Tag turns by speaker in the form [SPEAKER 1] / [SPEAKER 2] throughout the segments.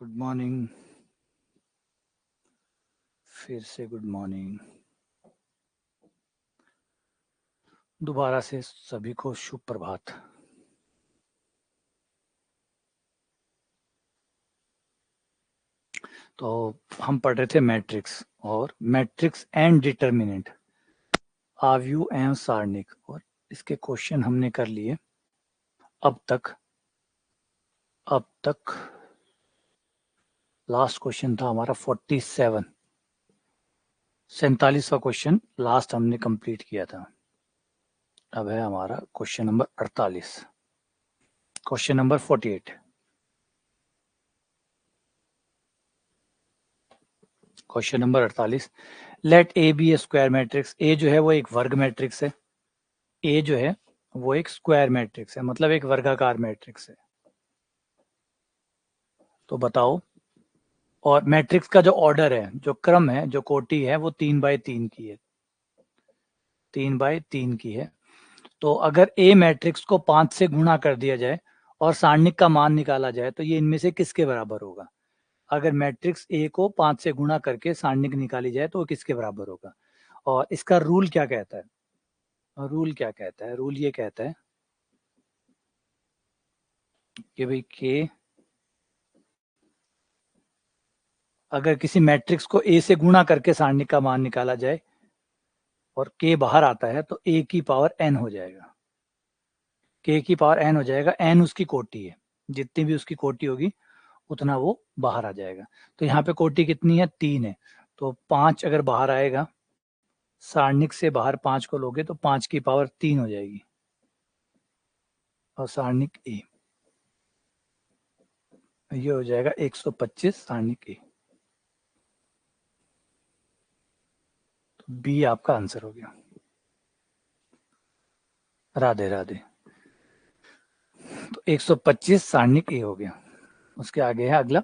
[SPEAKER 1] Good morning, फिर से good morning. दोबारा से सभी को शुभ प्रभात। तो हम पढ़ रहे थे मैट्रिक्स और मैट्रिक्स एंड डिटर्मिनेंट, आव्यूह एवं सारणिक, और इसके क्वेश्चन हमने कर लिए अब तक। लास्ट क्वेश्चन था हमारा 47, 47वां क्वेश्चन लास्ट हमने कंप्लीट किया था। अब है हमारा question number 48, question number 48। Question number 48, let A be a square matrix. A जो है वो एक वर्ग मैट्रिक्स है, ए जो है वो एक स्क्वायर मैट्रिक्स है, मतलब एक वर्गाकार मैट्रिक्स है। तो बताओ, और मैट्रिक्स का जो ऑर्डर है, जो क्रम है, जो कोटि है, वो 3x3 की है, 3x3 की है। तो अगर ए मैट्रिक्स को 5 से गुणा कर दिया जाए और सारणिक का मान निकाला जाए तो ये इनमें से किसके बराबर होगा? अगर मैट्रिक्स ए को 5 से गुणा करके सारणिक निकाली जाए तो वो किसके बराबर होगा? और इसका रूल क्या कहता है? रूल क्या कहता है? रूल ये कहता है कि भाई के, अगर किसी मैट्रिक्स को ए से गुणा करके सारणिक का मान निकाला जाए और के बाहर आता है तो ए की पावर एन हो जाएगा, के की पावर एन हो जाएगा। एन उसकी कोटि है, जितनी भी उसकी कोटि होगी उतना वो बाहर आ जाएगा। तो यहाँ पे कोटि कितनी है? 3 है। तो 5 अगर बाहर आएगा, सारणिक से बाहर 5 को लोगे तो 5 की पावर 3 हो जाएगी, और सारणिक ए ये हो जाएगा 125 सारणिक ए। तो बी आपका आंसर हो गया। राधे राधे। तो 125 सारणिक ए हो गया। उसके आगे है अगला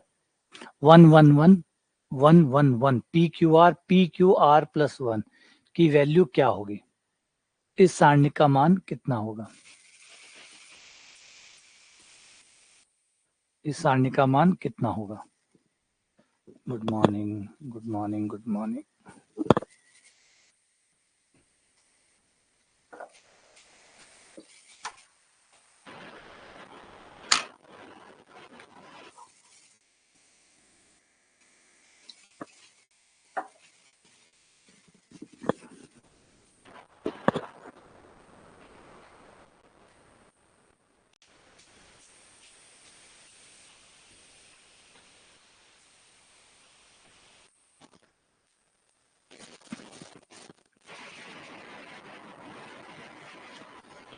[SPEAKER 1] 111 पी क्यू आर प्लस 1 की वैल्यू क्या होगी? इस सारणिक का मान कितना होगा? इस सारणी का मान कितना होगा? Good morning, good morning, good morning.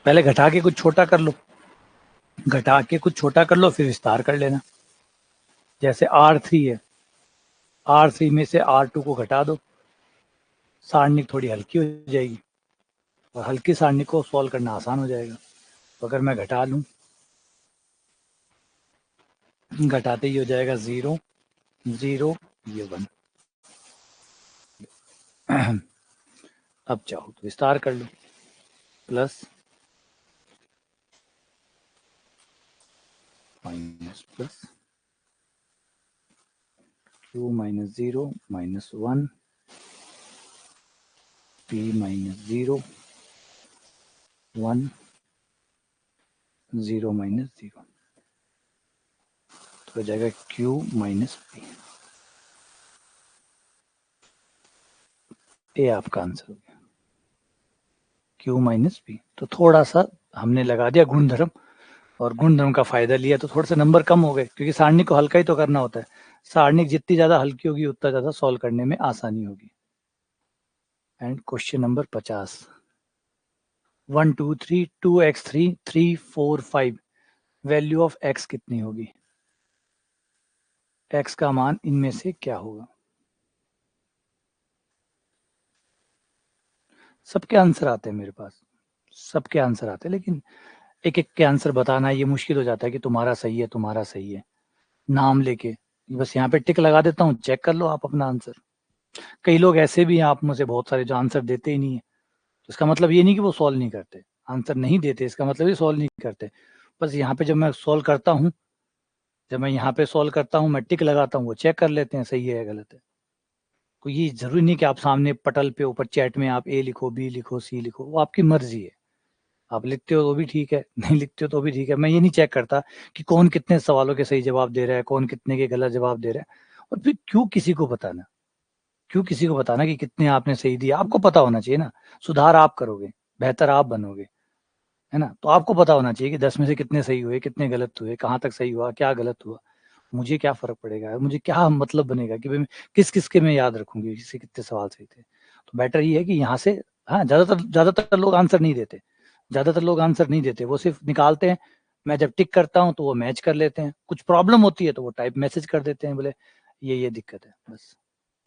[SPEAKER 1] पहले घटा के कुछ छोटा कर लो, घटा के कुछ छोटा कर लो, फिर विस्तार कर लेना। जैसे R3 है, R3 में से R2 को घटा दो, सारणिक थोड़ी हल्की हो जाएगी, और हल्की सारणिक को सॉल्व करना आसान हो जाएगा। तो अगर मैं घटा लूं, घटाते ही हो जाएगा 0 0 ये 1। अब चाहो तो विस्तार कर लो, plus minus plus q minus 0 minus 1 p minus 0 1 0 minus 0, तो हो जाएगा q माइनस p। ए आपका आंसर हो गया, q माइनस p। तो थोड़ा सा हमने लगा दिया गुणधर्म, और गुणधर्म का फायदा लिया तो थोड़े से नंबर कम हो गए, क्योंकि सारणी को हल्का ही तो करना होता है। सारणी जितनी ज्यादा हल्की होगी उतना ज्यादा सॉल्व करने में आसानी होगी। And question number 50, 1 2 3 2x3 3 4 5 value of x कितनी होगी? x का मान इनमें से क्या होगा? सबके आंसर आते हैं मेरे पास, सबके आंसर आते हैं, लेकिन एक एक के आंसर बताना ये मुश्किल हो जाता है कि तुम्हारा सही है, तुम्हारा सही है, नाम लेके। बस यहाँ पे टिक लगा देता हूँ, चेक कर लो आप अपना आंसर। कई लोग ऐसे भी हैं आप में से बहुत सारे जो आंसर देते ही नहीं है, तो इसका मतलब ये नहीं कि वो सॉल्व नहीं करते। आंसर नहीं देते इसका मतलब ये सॉल्व नहीं करते। बस यहाँ पे जब मैं सॉल्व करता हूँ जब मैं यहाँ पे सॉल्व करता हूँ, मैं टिक लगाता हूँ, वो चेक कर लेते हैं सही है या गलत है। तो ये जरूरी नहीं कि आप सामने पटल पे ऊपर चैट में आप ए लिखो, बी लिखो, सी लिखो, वो आपकी मर्जी है। आप लिखते हो तो भी ठीक है, नहीं लिखते हो तो भी ठीक है। मैं ये नहीं चेक करता कि कौन कितने सवालों के सही जवाब दे रहा है, कौन कितने के गलत जवाब दे रहा है। और फिर क्यों किसी को बताना, क्यों किसी को बताना कि कितने आपने सही दिया? आपको पता होना चाहिए ना, सुधार आप करोगे, बेहतर आप बनोगे, है ना। तो आपको पता होना चाहिए कि 10 में से कितने सही हुए, कितने गलत हुए, कहाँ तक सही हुआ, क्या गलत हुआ। मुझे क्या फ़र्क पड़ेगा? मुझे क्या मतलब बनेगा कि भाई मैं किस-किस के मैं याद रखूँगी, किससे कितने सवाल सही थे। तो बेटर ये है कि यहाँ से हाँ, ज़्यादातर लोग आंसर नहीं देते। ज़्यादातर लोग आंसर नहीं देते, वो सिर्फ़ निकालते हैं। मैं जब टिक करता हूँ तो वो मैच कर लेते हैं। कुछ प्रॉब्लम होती है तो वो टाइप मैसेज कर देते हैं, बोले ये दिक्कत है, बस।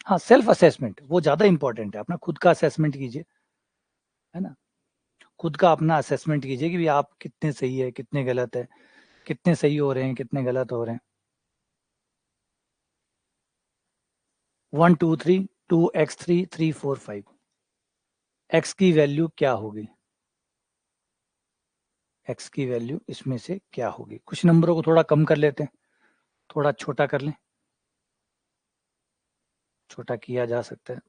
[SPEAKER 1] हाँ, सेल्फ असेसमेंट वो ज़्यादा इम्पोर्टेंट है। अपना खुद का असेसमेंट कीजिए, है ना। खुद का अपना असेसमेंट कीजिए कि आप कितने सही है, कितने गलत है, कितने सही हो रहे हैं, कितने गलत हो रहे हैं। 1 2 3 2x3 3 4 5 x की वैल्यू क्या होगी? x की वैल्यू इसमें से क्या होगी? कुछ नंबरों को थोड़ा कम कर लेते हैं, थोड़ा छोटा कर लें, छोटा किया जा सकता है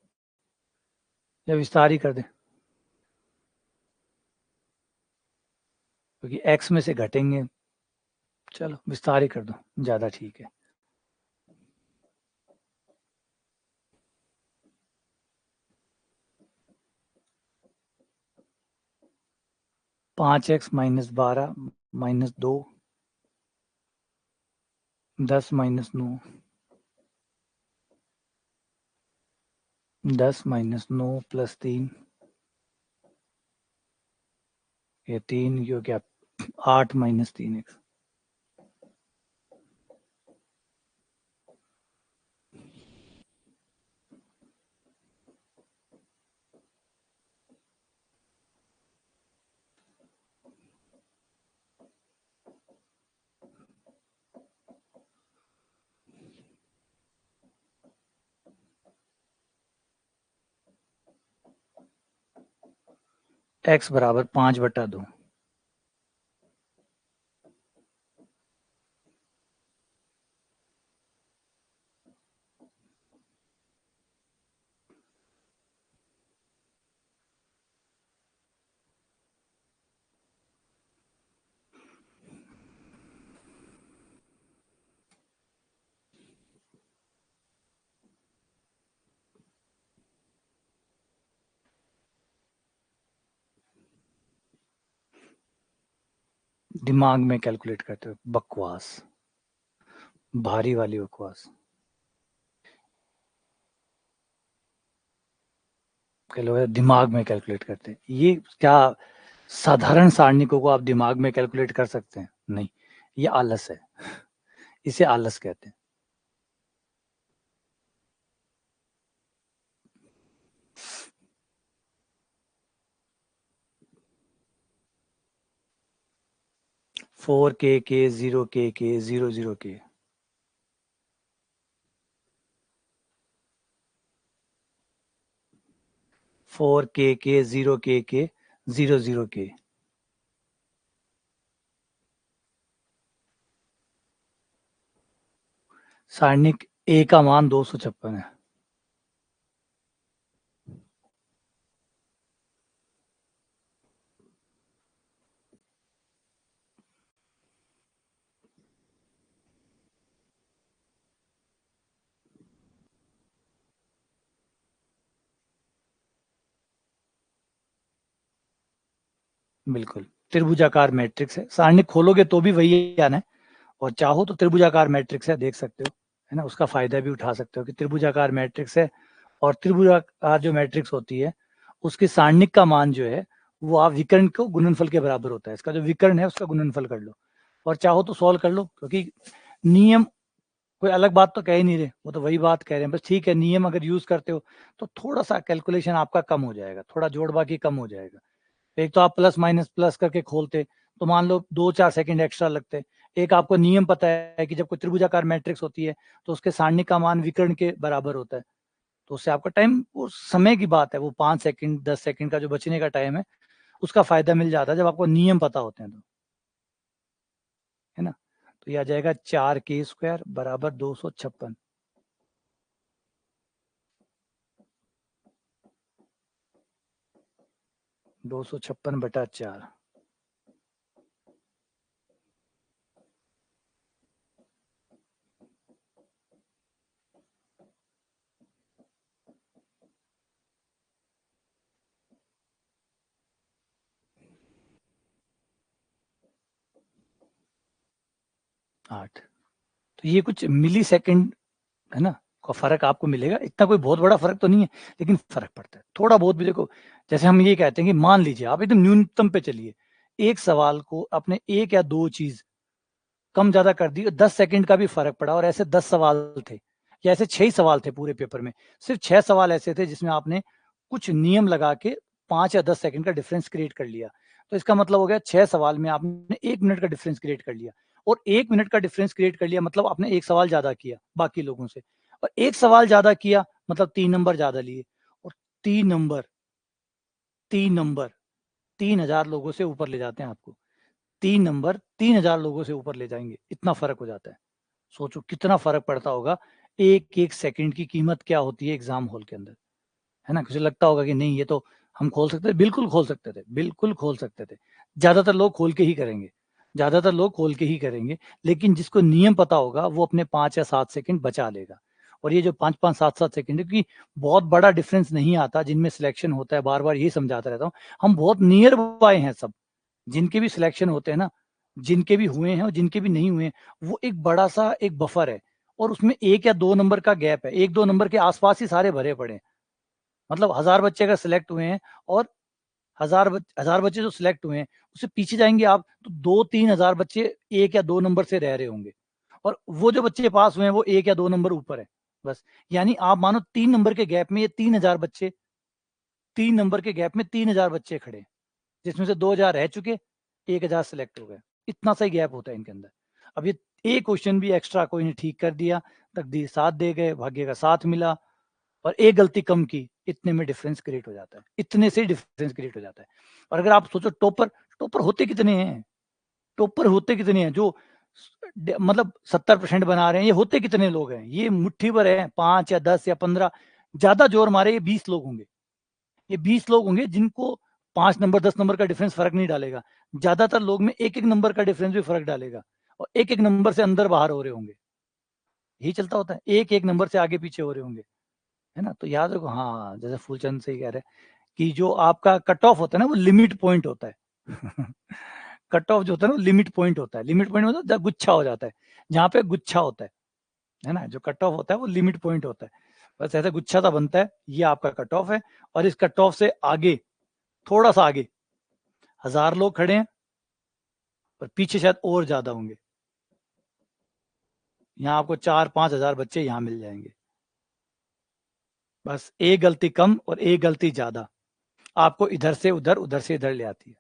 [SPEAKER 1] या विस्तार ही कर दें, क्योंकि x में से घटेंगे। चलो विस्तार ही कर दो, ज़्यादा ठीक है। 5x minus 12 minus 2 10 minus 9 10 minus 9 plus 3 ये 3 यो क्या 8 माइनस 3x x बराबर 5/2। दिमाग में कैलकुलेट करते हो, बकवास, भारी वाली बकवास। कई लोग दिमाग में कैलकुलेट करते हैं, ये क्या साधारण सारणिकों को आप दिमाग में कैलकुलेट कर सकते हैं? नहीं, ये आलस है, इसे आलस कहते हैं। फोर के 0 के 0 0 के 4 के 0 के 0 0 के सारणिक ए का मान 256 है। बिल्कुल, त्रिभुजाकार मैट्रिक्स है, सारणिक खोलोगे तो भी वही आना है। और चाहो तो त्रिभुजाकार मैट्रिक्स है, देख सकते हो, है ना। उसका फायदा भी उठा सकते हो कि त्रिभुजाकार मैट्रिक्स है। और त्रिभुजाकार जो मैट्रिक्स होती है उसके सारणिक का मान जो है वो आप विकर्ण को गुणनफल के बराबर होता है। इसका जो विकर्ण है उसका गुणनफल कर लो और चाहो तो सॉल्व कर लो, क्योंकि नियम कोई अलग बात तो कह ही नहीं रहे, वो तो वही बात कह रहे हैं। बस ठीक है, नियम अगर यूज करते हो तो थोड़ा सा कैलकुलेशन आपका कम हो जाएगा, थोड़ा जोड़ बाकी कम हो जाएगा। एक तो आप प्लस माइनस प्लस करके खोलते तो मान लो 2-4 सेकंड एक्स्ट्रा लगते। एक आपको नियम पता है कि जब कोई त्रिभुजाकार मैट्रिक्स होती है तो उसके सारणिक का मान विकर्ण के बराबर होता है। तो उससे आपका टाइम, वो समय की बात है, वो 5 सेकंड 10 सेकंड का जो बचने का टाइम है उसका फायदा मिल जाता है जब आपको नियम पता होते हैं तो, है ना। तो ये आ जाएगा 4k² बराबर 256। 256/4। आठ। तो ये कुछ मिली सेकेंड है ना का फर्क आपको मिलेगा। इतना कोई बहुत बड़ा फर्क तो नहीं है, लेकिन फर्क पड़ता है थोड़ा बहुत भी। देखो जैसे हम ये कहते हैं कि मान लीजिए आप एकदम न्यूनतम पे चलिए, एक सवाल को अपने एक या दो चीज कम ज्यादा कर दी, 10 सेकंड का भी फर्क पड़ा, और ऐसे 10 सवाल थे या ऐसे 6 सवाल थे पूरे पेपर में, सिर्फ 6 सवाल ऐसे थे जिसमें आपने कुछ नियम लगा के 5 या 10 सेकंड का डिफरेंस क्रिएट कर लिया। तो इसका मतलब हो गया 6 सवाल में आपने 1 मिनट का डिफरेंस क्रिएट कर लिया, और 1 मिनट का डिफरेंस क्रिएट कर लिया मतलब आपने एक सवाल ज्यादा किया बाकी लोगों से, और एक सवाल ज्यादा किया मतलब 3 नंबर ज्यादा लिए, और 3 नंबर 3 नंबर 3000 लोगों से ऊपर ले जाते हैं आपको। 3 नंबर 3000 लोगों से ऊपर ले जाएंगे, इतना फर्क हो जाता है। सोचो कितना फर्क पड़ता होगा। एक एक सेकंड की कीमत क्या होती है एग्जाम हॉल के अंदर, है ना। किसी लगता होगा कि नहीं ये तो हम खोल सकते थे, बिल्कुल खोल सकते थे, बिल्कुल खोल सकते थे। ज्यादातर लोग खोल के ही करेंगे, ज्यादातर लोग खोल के ही करेंगे, लेकिन जिसको नियम पता होगा वो अपने 5 या 7 सेकंड बचा लेगा। और ये जो 5-5 7-7 सेकंड है, क्योंकि बहुत बड़ा डिफरेंस नहीं आता जिनमें सिलेक्शन होता है, बार बार यही समझाता रहता हूँ, हम बहुत नियर बाय हैं सब। जिनके भी सिलेक्शन होते हैं ना, जिनके भी हुए हैं और जिनके भी नहीं हुए हैं, वो एक बड़ा सा एक बफर है, और उसमें 1 या 2 नंबर का गैप है, 1-2 नंबर के आसपास ही सारे भरे पड़े हैं। मतलब 1000 बच्चे अगर सिलेक्ट हुए हैं, और 1000 बच्चे जो सिलेक्ट हुए हैं उससे पीछे जाएंगे आप तो 2-3 हजार बच्चे 1 या 2 नंबर से रह रहे होंगे, और वो जो बच्चे पास हुए हैं वो 1 या 2 नंबर ऊपर है बस। यानी आप मानो 3 नंबर के गैप में ये 3000 बच्चे, 3 नंबर के गैप में 3000 बच्चे खड़े हैं, जिसमें से 2000 रह चुके, 1000 सिलेक्ट हो गए। इतना सा ही गैप होता है इनके अंदर। अब ये एक क्वेश्चन भी एक्स्ट्रा कोई ने ठीक कर दिया, तकदीर साथ दे गए, भाग्य का साथ मिला, और एक गलती कम की, इतने में डिफरेंस क्रिएट हो जाता है, इतने से डिफरेंस क्रिएट हो जाता है। और अगर आप सोचो टॉपर, टॉपर होते कितने हैं, टॉपर होते कितने हैं जो मतलब 70% बना रहे हैं, ये होते कितने लोग हैं, ये मुट्ठी भर है, 5 या 10 या 15, ज्यादा जोर मारे ये 20 लोग होंगे। ये 20 लोग होंगे जिनको 5 नंबर 10 नंबर का डिफरेंस फर्क नहीं डालेगा। ज्यादातर लोग में एक एक नंबर का डिफरेंस भी फर्क डालेगा, और एक एक नंबर से अंदर बाहर हो रहे होंगे। यही चलता होता है, एक एक नंबर से आगे पीछे हो रहे होंगे, है ना। तो याद रखो, हाँ जैसे फूलचंद सही कह रहे हैं कि जो आपका कट ऑफ होता है ना वो लिमिट पॉइंट होता है। कट ऑफ जो होता है ना वो लिमिट पॉइंट होता है। लिमिट पॉइंट मतलब जब गुच्छा हो जाता है, जहाँ पे गुच्छा होता है ना, जो कट ऑफ होता है वो लिमिट पॉइंट होता है। बस ऐसे गुच्छा सा बनता है, ये आपका कट ऑफ है, और इस कट ऑफ से आगे, थोड़ा सा आगे 1000 लोग खड़े हैं, और पीछे शायद और ज्यादा होंगे। यहाँ आपको 4-5 हजार बच्चे यहाँ मिल जाएंगे। बस एक गलती कम और एक गलती ज्यादा आपको इधर से उधर, उधर से इधर ले आती है।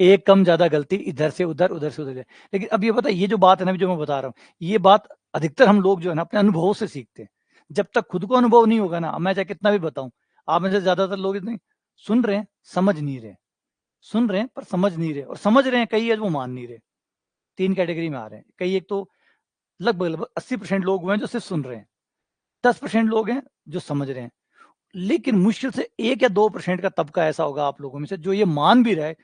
[SPEAKER 1] एक कम ज्यादा गलती इधर से उधर, उधर से उधर ले। लेकिन अब ये पता है, ये जो बात है ना जो मैं बता रहा हूँ, ये बात अधिकतर हम लोग जो है ना अपने अनुभव से सीखते हैं। जब तक खुद को अनुभव नहीं होगा ना, मैं चाहे कितना भी बताऊं, आप में से ज्यादातर लोग इतने सुन रहे हैं, समझ नहीं रहे, सुन रहे हैं पर समझ नहीं रहे, और समझ रहे हैं कई है वो मान नहीं रहे। 3 कैटेगरी में आ रहे हैं कई। एक तो लगभग लगभग 80% लोग हुए हैं जो सिर्फ सुन रहे हैं, 10% लोग हैं जो समझ रहे हैं। लेकिन मुश्किल से 1 या 2% का तबका ऐसा होगा आप लोगों में से जो ये मान भी रहा है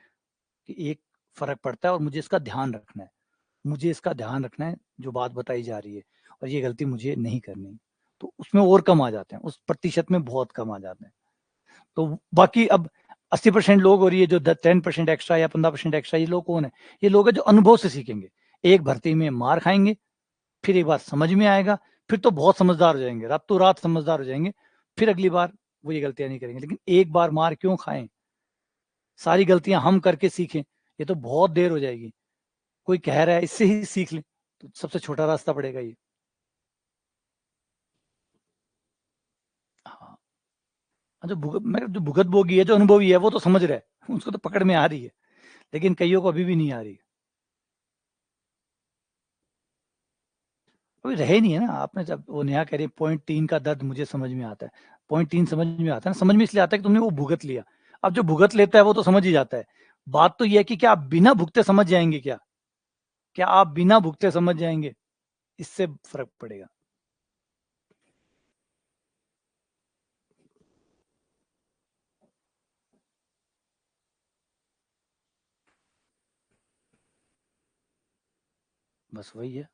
[SPEAKER 1] कि एक फर्क पड़ता है, और मुझे इसका ध्यान रखना है, मुझे इसका ध्यान रखना है जो बात बताई जा रही है, और ये गलती मुझे नहीं करनी। तो उसमें और कम आ जाते हैं, उस प्रतिशत में बहुत कम आ जाते हैं। तो बाकी अब 80% लोग, और ये जो 10% एक्स्ट्रा या 15% एक्स्ट्रा, ये लोग कौन है, ये लोग है जो अनुभव से सीखेंगे। एक भर्ती में मार खाएंगे, फिर एक बार समझ में आएगा, फिर तो बहुत समझदार हो जाएंगे, रातों रात समझदार हो जाएंगे, फिर अगली बार वो ये गलतियां नहीं करेंगे। लेकिन एक बार मार क्यों खाएं, सारी गलतियां हम करके सीखें, ये तो बहुत देर हो जाएगी। कोई कह रहा है इससे ही सीख ले, तो सबसे छोटा रास्ता पड़ेगा ये। हाँ, जो भुगत भोगी है, जो अनुभवी है, वो तो समझ रहा है, उसको तो पकड़ में आ रही है, लेकिन कईयों को अभी भी नहीं आ रही। अभी रहे नहीं है ना। आपने जब वो नेहा कह रही 0.3 का दर्द मुझे समझ में आता है, 0.3 समझ में आता है ना, समझ में इसलिए आता है कि तुमने वो भुगत लिया। अब जो भुगत लेता है वो तो समझ ही जाता है। बात तो ये है कि क्या आप बिना भुगते समझ जाएंगे क्या, क्या आप बिना भुगते समझ जाएंगे? इससे फर्क पड़ेगा। बस वही है,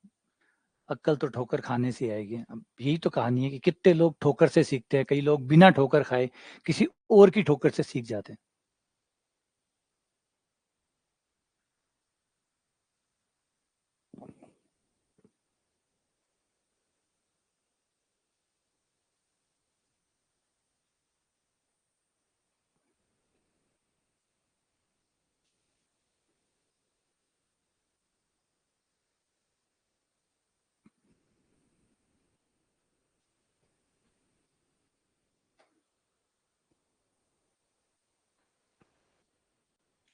[SPEAKER 1] अक्ल तो ठोकर खाने से आएगी। अब यही तो कहानी है कि कितने लोग ठोकर से सीखते हैं, कई लोग बिना ठोकर खाए किसी और की ठोकर से सीख जाते हैं।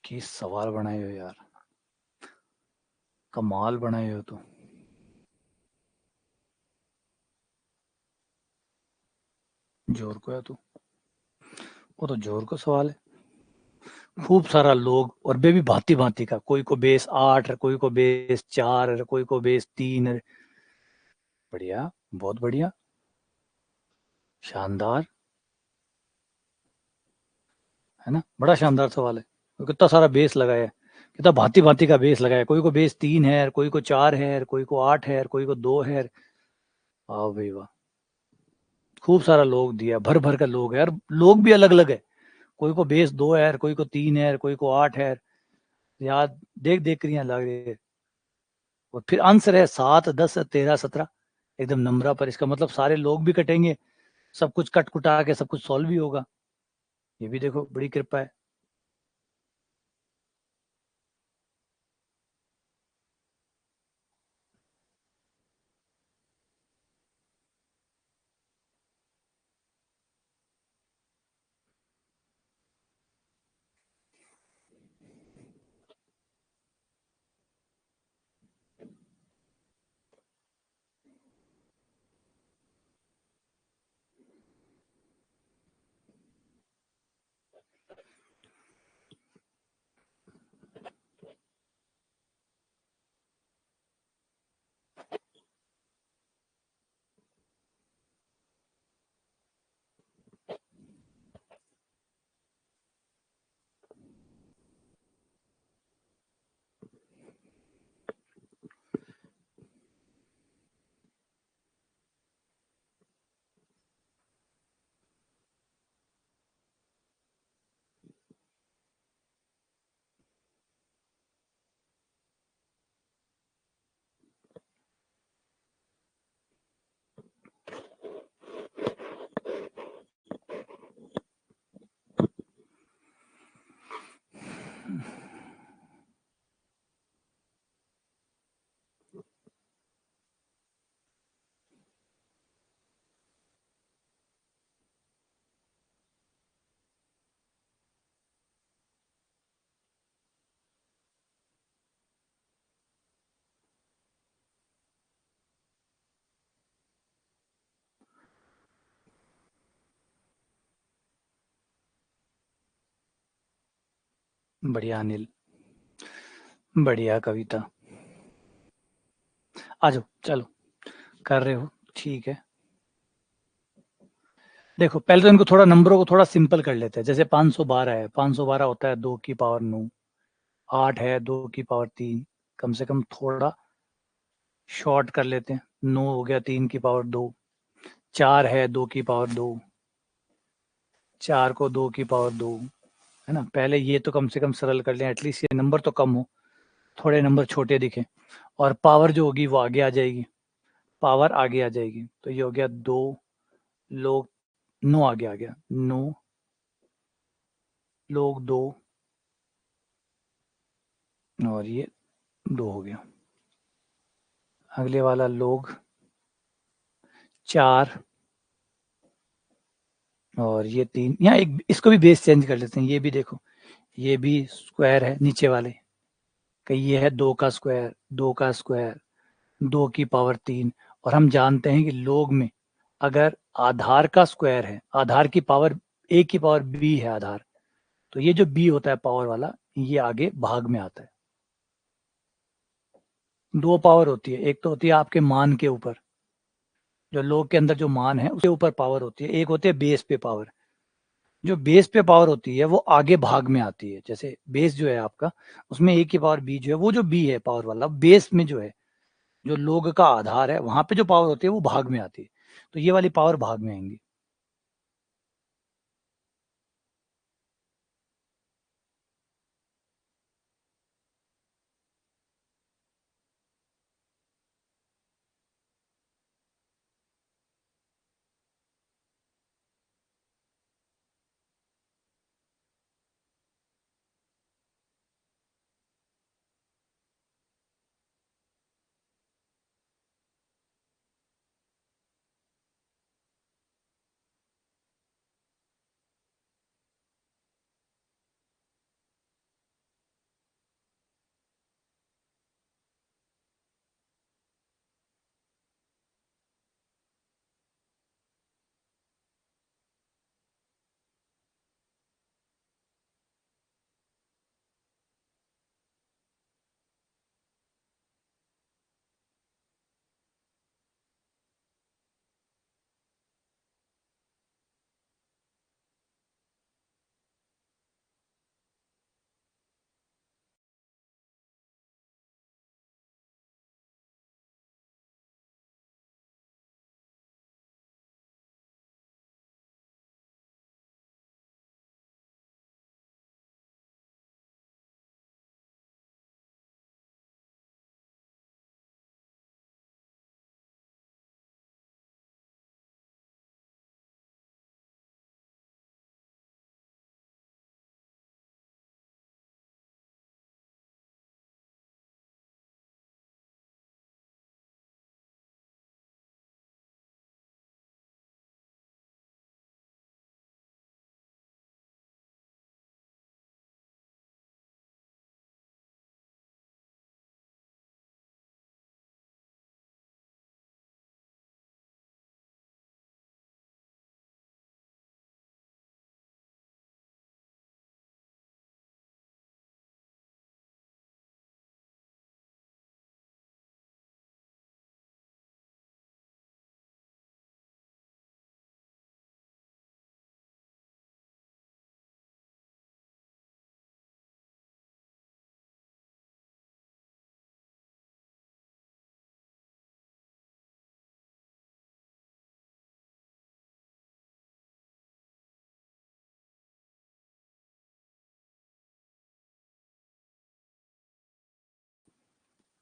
[SPEAKER 1] कि सवाल बनाए हो यार, कमाल बनाए हो तो। जोर को है तू, वो तो जोर को सवाल है। खूब सारा लोग और बे भी भांति भांति का, कोई को बेस 8 है, कोई को बेस 4 है, कोई को बेस 3 है। बढ़िया, बहुत बढ़िया, शानदार, है ना, बड़ा शानदार सवाल है। तो कितना सारा बेस लगाया है, कितना भांति भांति का बेस लगाया है। कोई को बेस 3 है, कोई को 4 है, कोई को 8 है, कोई को 2 है। वाह भाई वाह, खूब सारा लोग दिया, भर भर का लोग है यार, लोग भी अलग अलग है। कोई को बेस 2 है, कोई को 3 है, कोई को 8 है। याद देख देख कर यहाँ लग रही है। और फिर आंसर है 7, 10, 13, 17, एकदम नंबरा पर। इसका मतलब सारे लोग भी कटेंगे, सब कुछ कट कुटा के सब कुछ सॉल्व भी होगा। ये भी देखो, बड़ी कृपा है। बढ़िया अनिल, बढ़िया कविता। आ जाओ, चलो, कर रहे हो, ठीक है। देखो पहले तो इनको थोड़ा नंबरों को थोड़ा सिंपल कर लेते हैं। जैसे 512 है, 512 होता है 2 की पावर 9। 8 है 2 की पावर 3। कम से कम थोड़ा शॉर्ट कर लेते हैं। 9 हो गया 3 की पावर 2। 4 है 2 की पावर 2। 4 को 2 की पावर 2, है ना। पहले ये तो कम से कम सरल कर लें, एटलीस्ट ये नंबर तो कम हो, थोड़े नंबर छोटे दिखें। और पावर जो होगी वो आगे आ जाएगी, पावर आगे आ जाएगी। तो ये हो गया 2 लोग, 9 आगे आ गया, 9 लोग 2, और ये 2 हो गया। अगले वाला लोग 4, और ये 3। यहाँ एक इसको भी बेस चेंज कर लेते हैं। ये भी देखो, ये भी स्क्वायर है नीचे वाले का। ये है 2 का स्क्वायर, 2 का स्क्वायर, 2 की पावर 3। और हम जानते हैं कि लोग में अगर आधार का स्क्वायर है, आधार की पावर a की पावर b है आधार, तो ये जो b होता है पावर वाला, ये आगे भाग में आता है। दो पावर होती है, एक तो होती है आपके मान के ऊपर, जो लोग के अंदर जो मान है उसके ऊपर पावर होती है, एक होती है बेस पे पावर। जो बेस पे पावर होती है वो आगे भाग में आती है, जैसे बेस जो है आपका, उसमें ए की पावर बी जो है, वो जो बी है पावर वाला, बेस में जो है, जो लोग का आधार है, वहां पे जो पावर होती है वो भाग में आती है, तो ये वाली पावर भाग में आएंगी।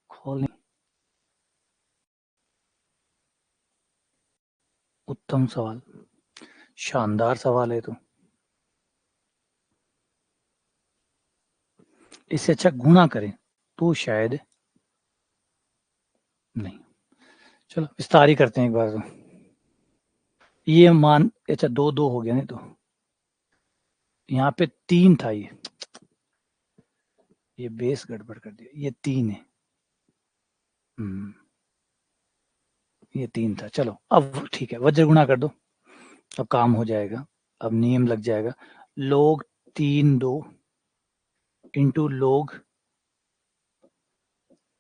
[SPEAKER 1] खोल, उत्तम सवाल, शानदार सवाल है, तो इससे अच्छा गुणा करें तो शायद नहीं। चलो विस्तार ही करते हैं एक बार, तो ये मान, अच्छा दो दो हो गया नहीं, तो यहाँ पे तीन था, ये बेस गड़बड़ कर दिया, ये तीन है। ये तीन था, चलो अब ठीक है, वज्र गुणा कर दो, अब काम हो जाएगा, अब नियम लग जाएगा। लोग तीन दो इंटू लोग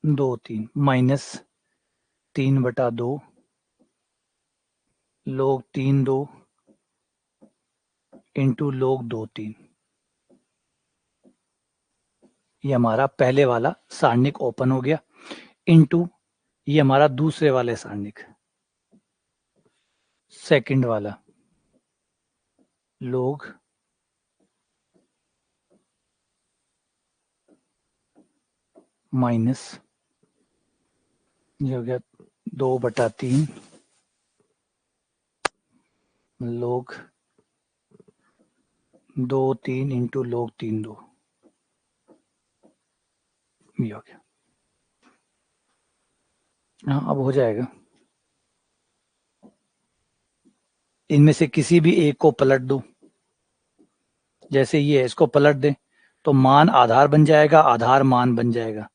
[SPEAKER 1] दो तीन माइनस 3/2 लोग तीन दो इंटू लोग दो तीन। ये हमारा पहले वाला सारणिक ओपन हो गया, इंटू ये हमारा दूसरे वाले सारणिक, सेकंड वाला, लोग माइनस, ये हो गया 2/3 लोग दो तीन इंटू लोग तीन दो, ये हो गया। हाँ अब हो जाएगा, इनमें से किसी भी एक को पलट दो, जैसे ये है, इसको पलट दें तो मान आधार बन जाएगा, आधार मान बन जाएगा,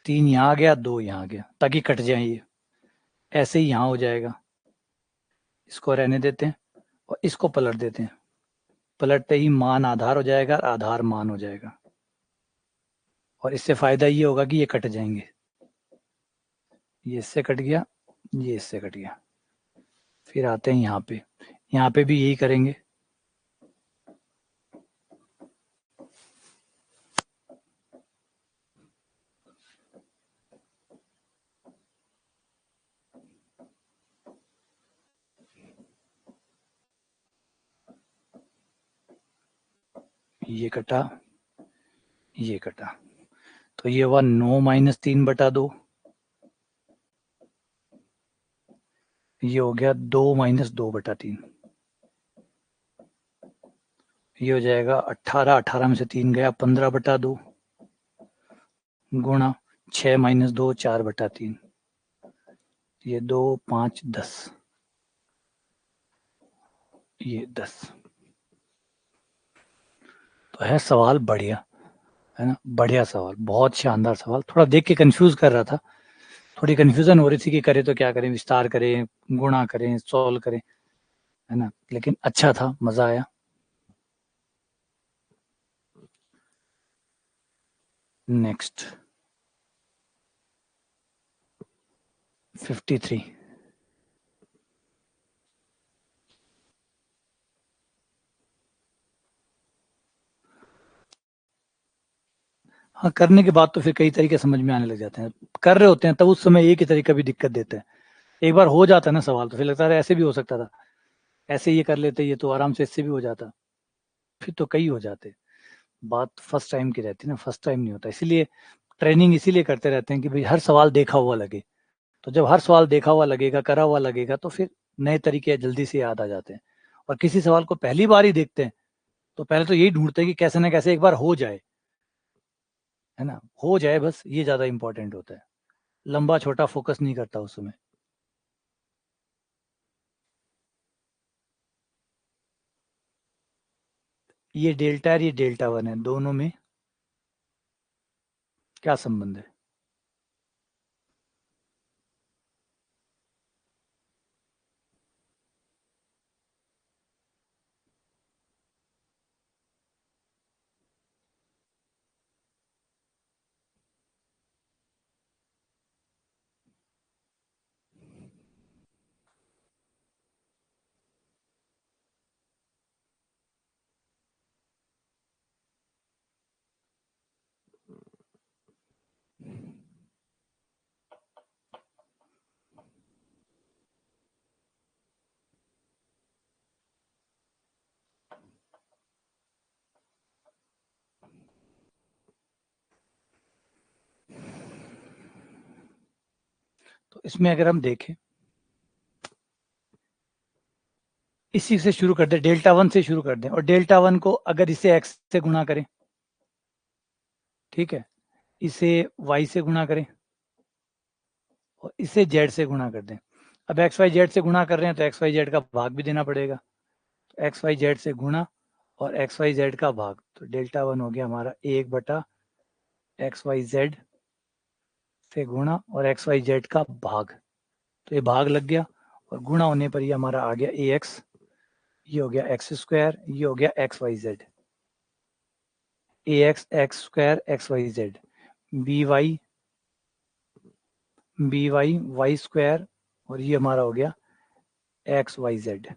[SPEAKER 1] 3 यहाँ आ गया, 2 यहाँ आ गया, ताकि कट जाए ये, ऐसे ही यहाँ हो जाएगा। इसको रहने देते हैं और इसको पलट देते हैं, पलटते ही मान आधार हो जाएगा, आधार मान हो जाएगा, और इससे फायदा ये होगा कि ये कट जाएंगे। ये इससे कट गया, ये इससे कट गया। फिर आते हैं यहाँ पे भी यही करेंगे। ये कटा, ये कटा, तो ये हुआ 9 - 3 बटा 2। ये हो गया 2 - 2 बटा 3। ये हो जाएगा 18, 18 में से 3 गया 15 बटा 2 गुणा 6 - 2 4 बटा 3। ये 2 5 10, ये 10। तो है सवाल बढ़िया, है ना, बढ़िया सवाल, बहुत शानदार सवाल। थोड़ा देख के कंफ्यूज कर रहा था, थोड़ी कंफ्यूजन हो रही थी कि करें तो क्या करें, विस्तार करें, गुणा करें, सॉल्व करें, है ना, लेकिन अच्छा था, मजा आया। नेक्स्ट 53। हाँ, करने के बाद तो फिर कई तरीके समझ में आने लग जाते हैं। कर रहे होते हैं तब उस समय एक ही तरीका भी दिक्कत देता है। एक बार हो जाता है ना सवाल तो फिर लगता है ऐसे भी हो सकता था, ऐसे ये कर लेते, ये तो आराम से इससे भी हो जाता, फिर तो कई हो जाते। बात फर्स्ट टाइम की रहती है ना, फर्स्ट टाइम नहीं होता। इसीलिए ट्रेनिंग इसीलिए करते रहते हैं कि भाई हर सवाल देखा हुआ लगे। तो जब हर सवाल देखा हुआ लगेगा, करा हुआ लगेगा, तो फिर नए तरीके जल्दी से याद आ जाते हैं। और किसी सवाल को पहली बार ही देखते हैं तो पहले तो यही ढूंढते हैं कि कैसे ना कैसे एक बार हो जाए, है ना, हो जाए बस, ये ज्यादा इंपॉर्टेंट होता है। लंबा छोटा फोकस नहीं करता उस समय। ये डेल्टा और ये डेल्टा वन है, दोनों में क्या संबंध है? तो इसमें अगर हम देखें, इसी से शुरू कर दें, डेल्टा वन से शुरू कर दें, और डेल्टा वन को अगर इसे एक्स से गुणा करें, ठीक है, इसे वाई से गुणा करें और इसे जेड से गुणा कर दें। अब एक्स वाई जेड से गुणा कर रहे हैं तो एक्स वाई जेड का भाग भी देना पड़ेगा। तो एक्स वाई जेड से गुणा और एक्स वाई जेड का भाग, तो डेल्टा वन हो गया हमारा 1/XYZ से गुणा और एक्स वाई जेड का भाग। तो ये भाग लग गया और गुणा होने पर ये हमारा आ गया AX, ये हो गया x², ये हो गया XYZ, AX XY Z, BY Y² और ये हमारा हो गया XYZ,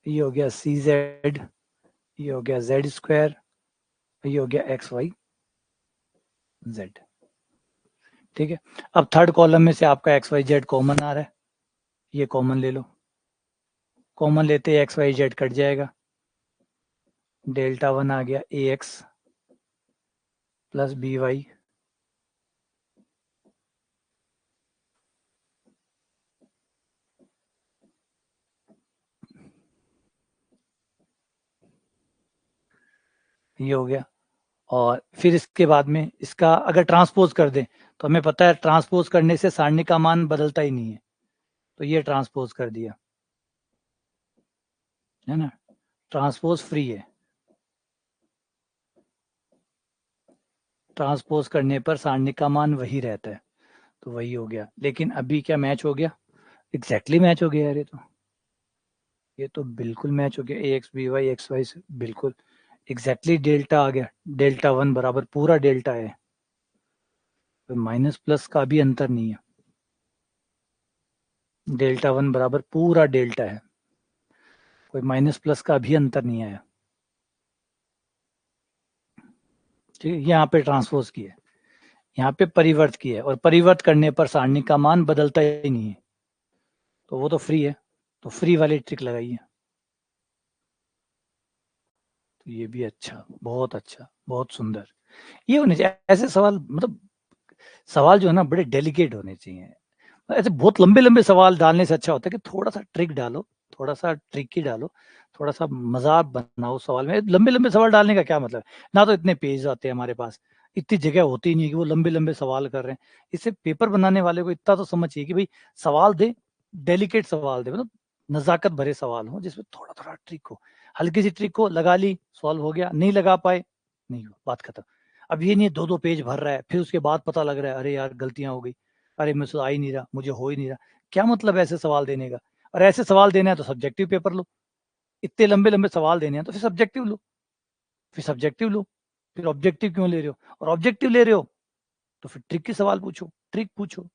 [SPEAKER 1] ये हो गया CZ, ये हो गया Z², ये हो गया XYZ। ठीक है, अब थर्ड कॉलम में से आपका XYZ कॉमन आ रहा है, ये कॉमन ले लो, कॉमन लेते XYZ कट जाएगा, डेल्टा वन आ गया AX प्लस BY, ये हो गया। और फिर इसके बाद में इसका अगर ट्रांसपोज कर दें तो हमें पता है ट्रांसपोज करने से सारणी का मान बदलता ही नहीं है, तो ये ट्रांसपोज कर दिया, है ना, ट्रांसपोज फ्री है, ट्रांसपोज करने पर सारणी का मान वही रहता है, तो वही हो गया। लेकिन अभी क्या मैच हो गया? एग्जैक्टली मैच हो गया यार, ये तो बिल्कुल मैच हो गया, AX BY XY से बिल्कुल एग्जैक्टली डेल्टा आ गया, डेल्टा वन बराबर पूरा डेल्टा है, कोई माइनस प्लस का भी अंतर नहीं है, डेल्टा 1 बराबर पूरा डेल्टा है, कोई माइनस प्लस का भी अंतर नहीं आया। ठीक है, यहाँ पे ट्रांसपोज की है, यहाँ पे परिवर्त की है, और परिवर्त करने पर सारणी का मान बदलता ही नहीं है, तो वो तो फ्री है, तो फ्री वाली ट्रिक लगाइए। तो ये भी अच्छा, बहुत सुंदर। ये होने चाहिए ऐसे सवाल, मतलब सवाल जो है ना बड़े डेलिकेट होने चाहिए। ऐसे बहुत लंबे लंबे सवाल डालने से अच्छा होता है कि थोड़ा सा ट्रिक डालो, थोड़ा सा ट्रिकी डालो, थोड़ा सा मजाक बनाओ सवाल में। लंबे लंबे सवाल डालने का क्या मतलब है, ना तो इतने पेज आते हैं हमारे पास, इतनी जगह होती नहीं है कि वो लंबे लंबे सवाल कर रहे हैं। इससे पेपर बनाने वाले को इतना तो समझ चाहिए कि भाई सवाल दे, डेलिकेट सवाल दे, मतलब नजाकत भरे सवाल हो जिसमें थोड़ा थोड़ा ट्रिक हो, हल्की सी ट्रिक हो, लगा ली सॉल्व हो गया, नहीं लगा पाए नहीं हो, बात खत्म। अब ये नहीं दो दो पेज भर रहा है, फिर उसके बाद पता लग रहा है अरे यार गलतियां हो गई, अरे मुझसे आ ही नहीं रहा, मुझे हो ही नहीं रहा। क्या मतलब है ऐसे सवाल देने का? और ऐसे सवाल देना है तो सब्जेक्टिव पेपर लो, इतने लंबे लंबे सवाल देने हैं तो फिर सब्जेक्टिव लो, फिर सब्जेक्टिव लो, फिर ऑब्जेक्टिव क्यों ले रहे हो? और ऑब्जेक्टिव ले रहे हो तो फिर ट्रिक की सवाल पूछो, ट्रिक पूछो,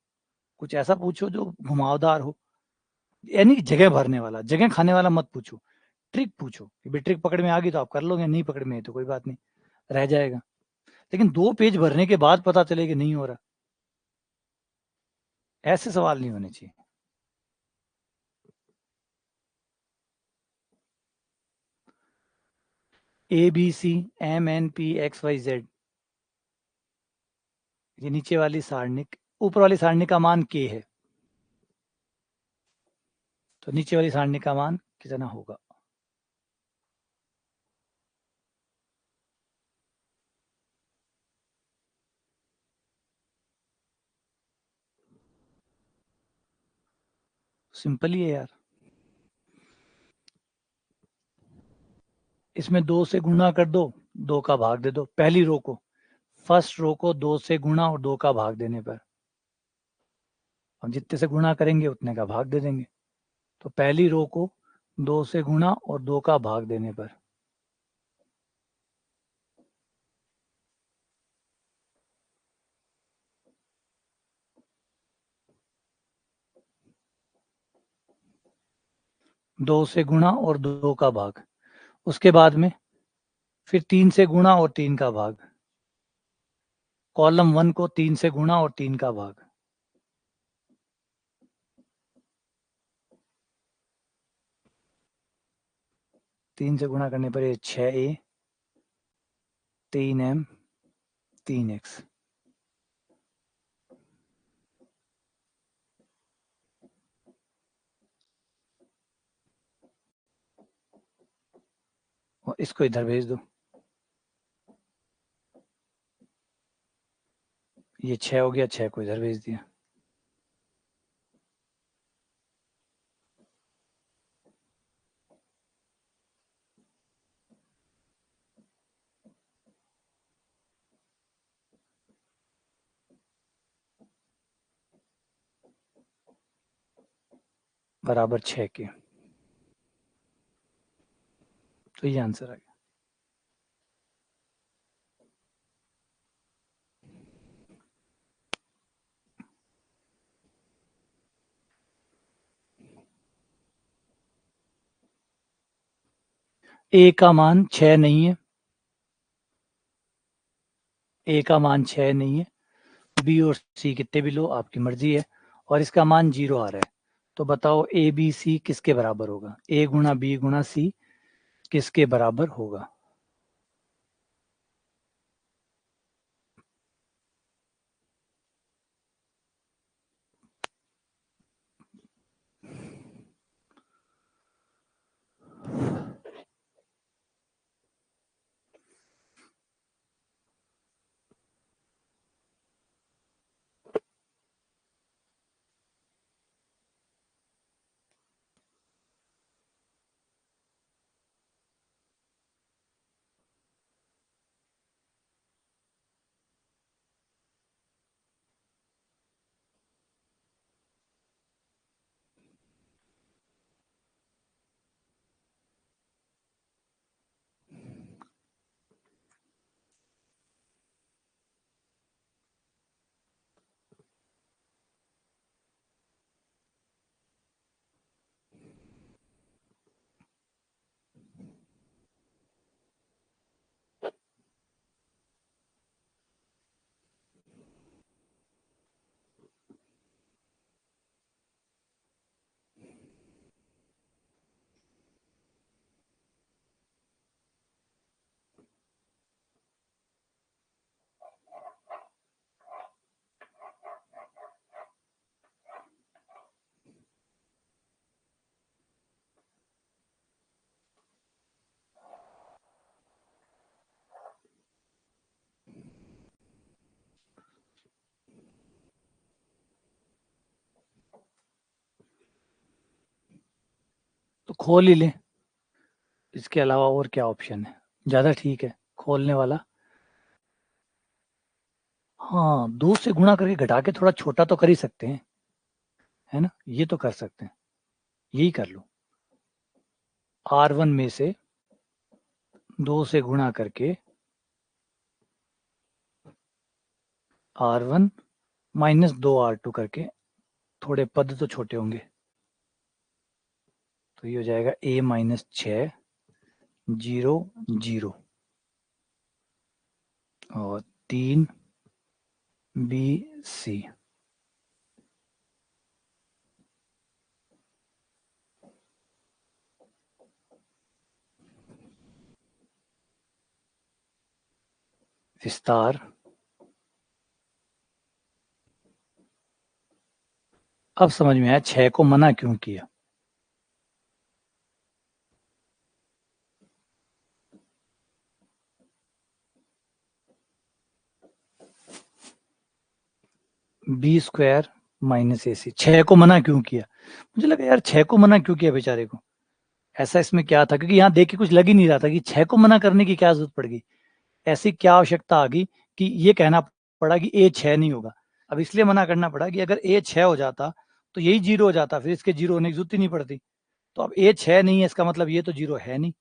[SPEAKER 1] कुछ ऐसा पूछो जो घुमावदार हो, यानी कि जगह भरने वाला, जगह खाने वाला मत पूछो, ट्रिक पूछो कि भाई ट्रिक पकड़ में आ गई तो आप कर लोगे, नहीं पकड़ में है तो कोई बात नहीं, रह जाएगा। लेकिन 2 पेज भरने के बाद पता चले कि नहीं हो रहा, ऐसे सवाल नहीं होने चाहिए। A B C M N P X Y Z, ये नीचे वाली सारणिक, ऊपर वाली सारणी का मान k है, तो नीचे वाली सारणी का मान कितना होगा? सिंपल ही है यार, इसमें 2 से गुणा कर दो, 2 का भाग दे दो पहली रो को, फर्स्ट रो को 2 से गुणा और 2 का भाग देने पर, हम जितने से गुणा करेंगे उतने का भाग दे देंगे, तो पहली रो को 2 से गुणा और 2 का भाग देने पर, दो से गुणा और 2 का भाग, उसके बाद में फिर 3 से गुणा और 3 का भाग, कॉलम 1 को 3 से गुणा और 3 का भाग, 3 से गुणा करने पर ये 6a 3m 3x, और इसको इधर भेज दो, ये 6 हो गया, 6 को इधर भेज दिया, बराबर 6 के, तो ये आंसर आ गया। ए का मान 6 नहीं है, ए का मान 6 नहीं है, बी और सी कितने भी लो आपकी मर्जी है, और इसका मान 0 आ रहा है, तो बताओ ए बी सी किसके बराबर होगा, ए गुणा बी गुणा सी किसके बराबर होगा? तो खोल ही ले, इसके अलावा और क्या ऑप्शन है? ज़्यादा ठीक है खोलने वाला। हाँ, 2 से गुणा करके घटा के थोड़ा छोटा तो कर ही सकते हैं, है ना? ये तो कर सकते हैं, यही कर लो। R1 में से 2 से गुणा करके R1 माइनस 2R2 करके, थोड़े पद तो छोटे होंगे, तो ये हो जाएगा A माइनस 6 0 0 और 3 BC। विस्तार। अब समझ में आया 6 को मना क्यों किया। बी स्क्वायर माइनस AC, 6 को मना क्यों किया? मुझे लगा यार 6 को मना क्यों किया बेचारे को, ऐसा इसमें क्या था? क्योंकि यहाँ देख के कुछ लग ही नहीं रहा था कि 6 को मना करने की क्या जरूरत पड़ गई, ऐसी क्या आवश्यकता आ गई कि ये कहना पड़ा कि A 6 नहीं होगा। अब इसलिए मना करना पड़ा कि अगर A 6 हो जाता तो यही 0 हो जाता, फिर इसके 0 होने की जरूरत ही नहीं पड़ती। तो अब A 6 नहीं है, इसका मतलब ये तो 0 है नहीं,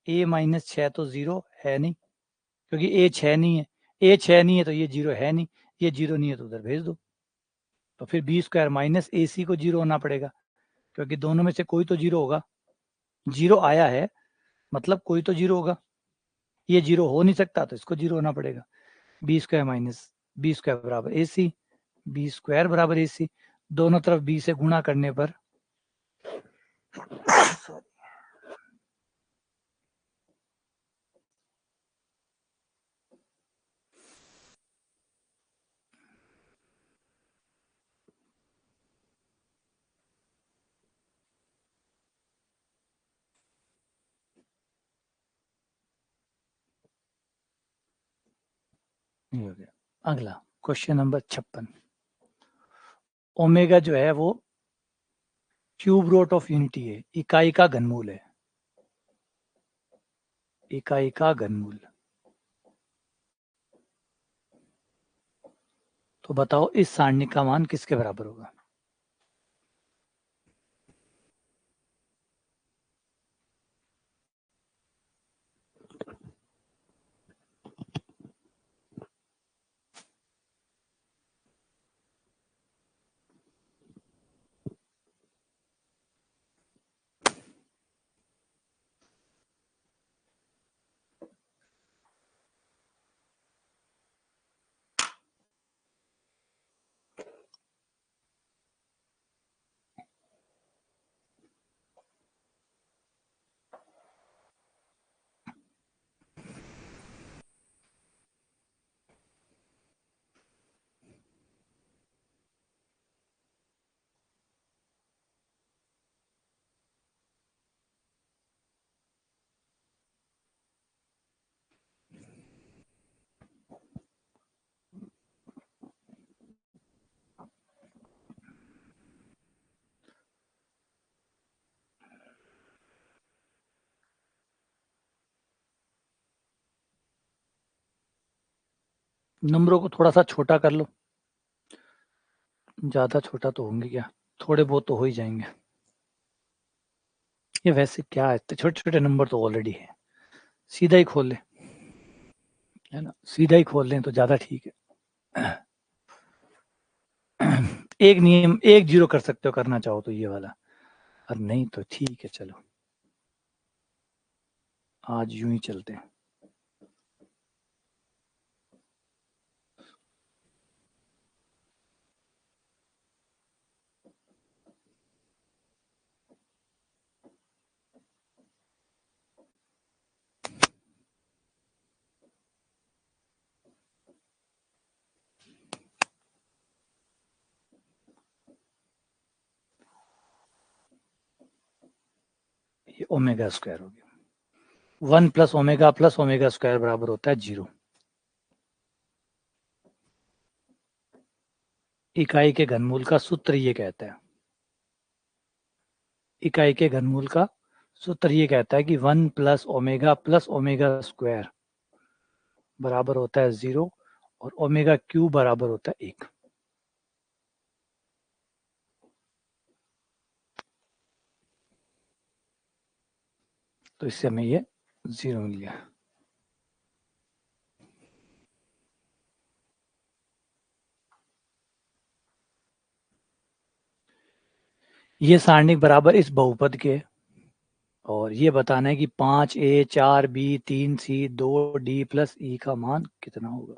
[SPEAKER 1] A माइनस 6 तो 0 है नहीं, क्योंकि A 6 नहीं है। A 6 नहीं है तो ये 0 है नहीं, ये 0 नहीं है तो उधर भेज दो। तो फिर बी स्क्वायर माइनस AC को 0 होना पड़ेगा, क्योंकि दोनों में से कोई तो 0 होगा। 0 आया है मतलब कोई तो 0 होगा, ये 0 हो नहीं सकता तो इसको 0 होना पड़ेगा। B square minus B square बराबर AC, बी स्क्वायर बराबर AC, दोनों तरफ b से गुणा करने पर ये हो गया। अगला क्वेश्चन नंबर 56। ओमेगा जो है वो क्यूब रूट ऑफ यूनिटी है, इकाई का घनमूल है, इकाई का घनमूल। तो बताओ इस सारणी का मान किसके बराबर होगा? नंबरों को थोड़ा सा छोटा कर लो, ज्यादा छोटा तो होंगे क्या, थोड़े बहुत तो हो ही जाएंगे। ये वैसे क्या है, छोटे छोटे नंबर तो ऑलरेडी है, सीधा ही खोल ले, है ना, सीधा ही खोल लें तो ज्यादा ठीक है। एक नियम, एक जीरो कर सकते हो करना चाहो तो ये वाला, और नहीं तो ठीक है चलो आज यूं ही चलते हैं। ये ओमेगा स्क्वायर हो गया, 1 प्लस ओमेगा स्क्वायर बराबर होता है 0। इकाई के घनमूल का सूत्र ये कहता है इकाई के घनमूल का सूत्र ये कहता है कि 1 प्लस ओमेगा स्क्वायर बराबर होता है 0 और ओमेगा क्यूब बराबर होता है 1। तो इससे हमें ये 0 मिल गया। ये सारणिक बराबर इस बहुपद के, और ये बताना है कि 5a 4b 3c 2d plus ई का मान कितना होगा।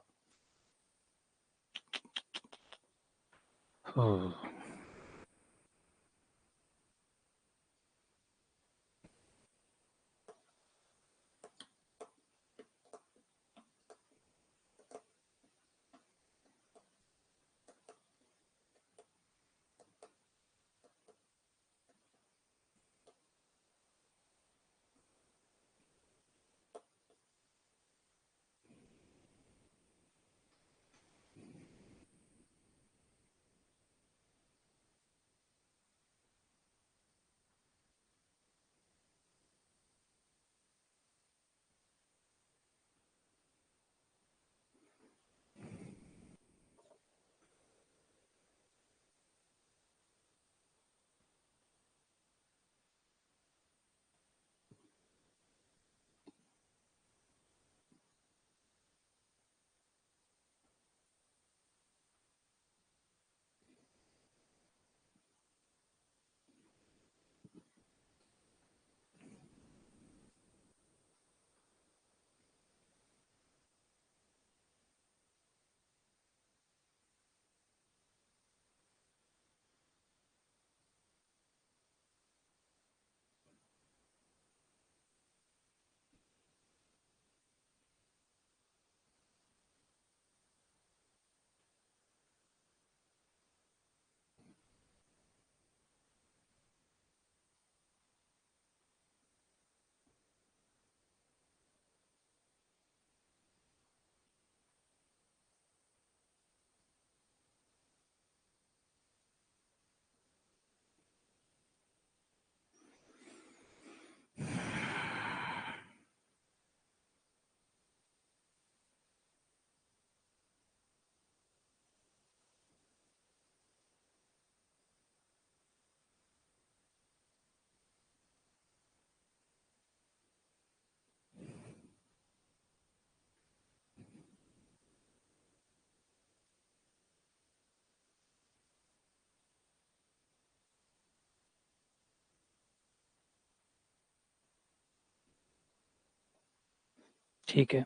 [SPEAKER 1] ठीक है,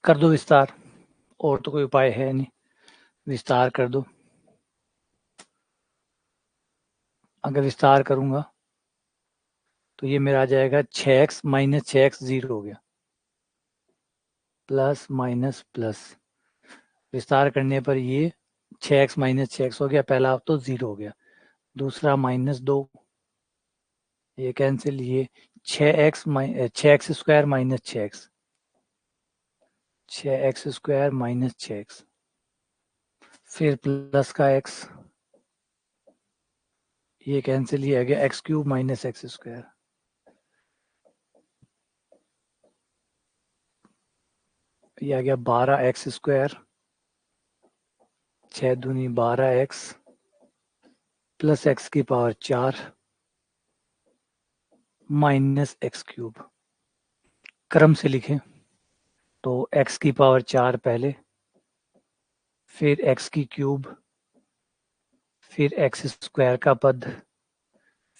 [SPEAKER 1] कर दो विस्तार, और तो कोई उपाय है नहीं, विस्तार कर दो। अगर विस्तार करूंगा तो ये मेरा आ जाएगा 6x माइनस 6x 0 हो गया, प्लस माइनस प्लस, विस्तार करने पर ये 6x माइनस 6x हो गया, पहला तो 0 हो गया, दूसरा -2, ये कैंसिल, ये 6x square minus 6x, 6x square minus 6x, फिर प्लस का x, ये कैंसिल, ये आ गया x cube minus x square, ये आ गया 12x स्क्वायर, 6 दूनी 12x प्लस x की पावर 4 माइनस एक्स क्यूब। क्रम से लिखें तो x की पावर 4 पहले, फिर x की क्यूब, फिर x स्क्वायर का पद,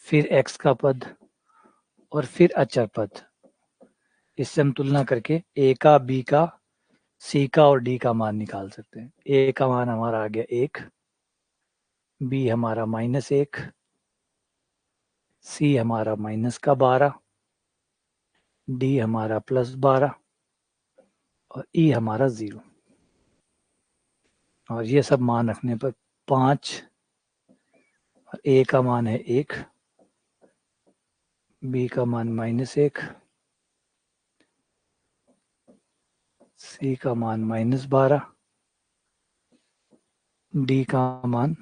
[SPEAKER 1] फिर x का पद, और फिर अचर पद। इससे हम तुलना करके a का, b का, c का और d का मान निकाल सकते हैं। a का मान हमारा आ गया 1, b हमारा -1, c हमारा माइनस का 12, d हमारा +12 और e हमारा 0। और ये सब मान रखने पर 5, और a का मान है 1, b का मान -1, c का मान -12, d का मान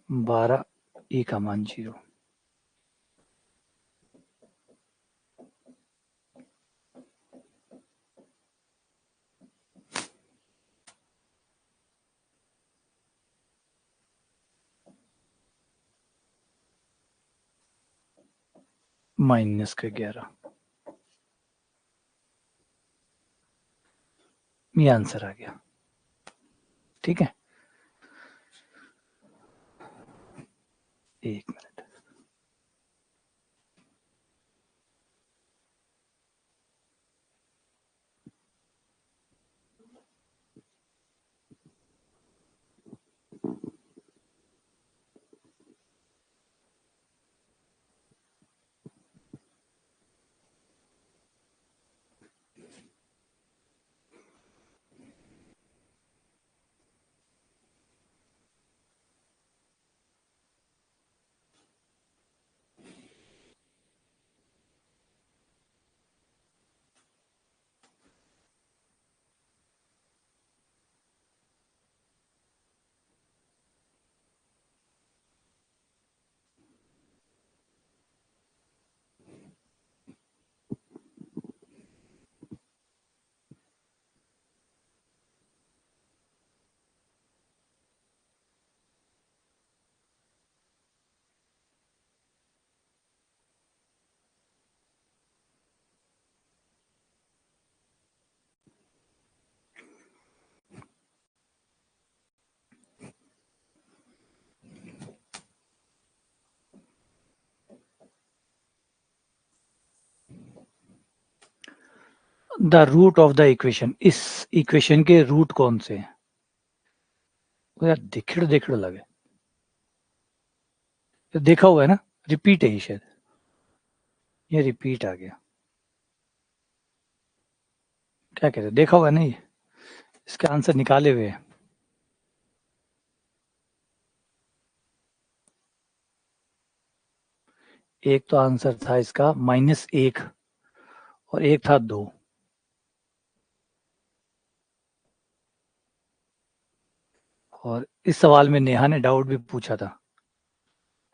[SPEAKER 1] 12, e का मान 0। -11, ये आंसर आ गया। ठीक है, 1 minute. The root of the equation, इस इक्वेशन के रूट कौन से हैं? वो यार देखड़ लगे, तो देखा हुआ है ना, रिपीट है ये शायद, ये रिपीट आ गया। क्या कहते हैं, देखा हुआ है ना ये, इसका आंसर निकाले हुए हैं। एक तो आंसर था इसका -1 और एक था 2। और इस सवाल में नेहा ने डाउट भी पूछा था,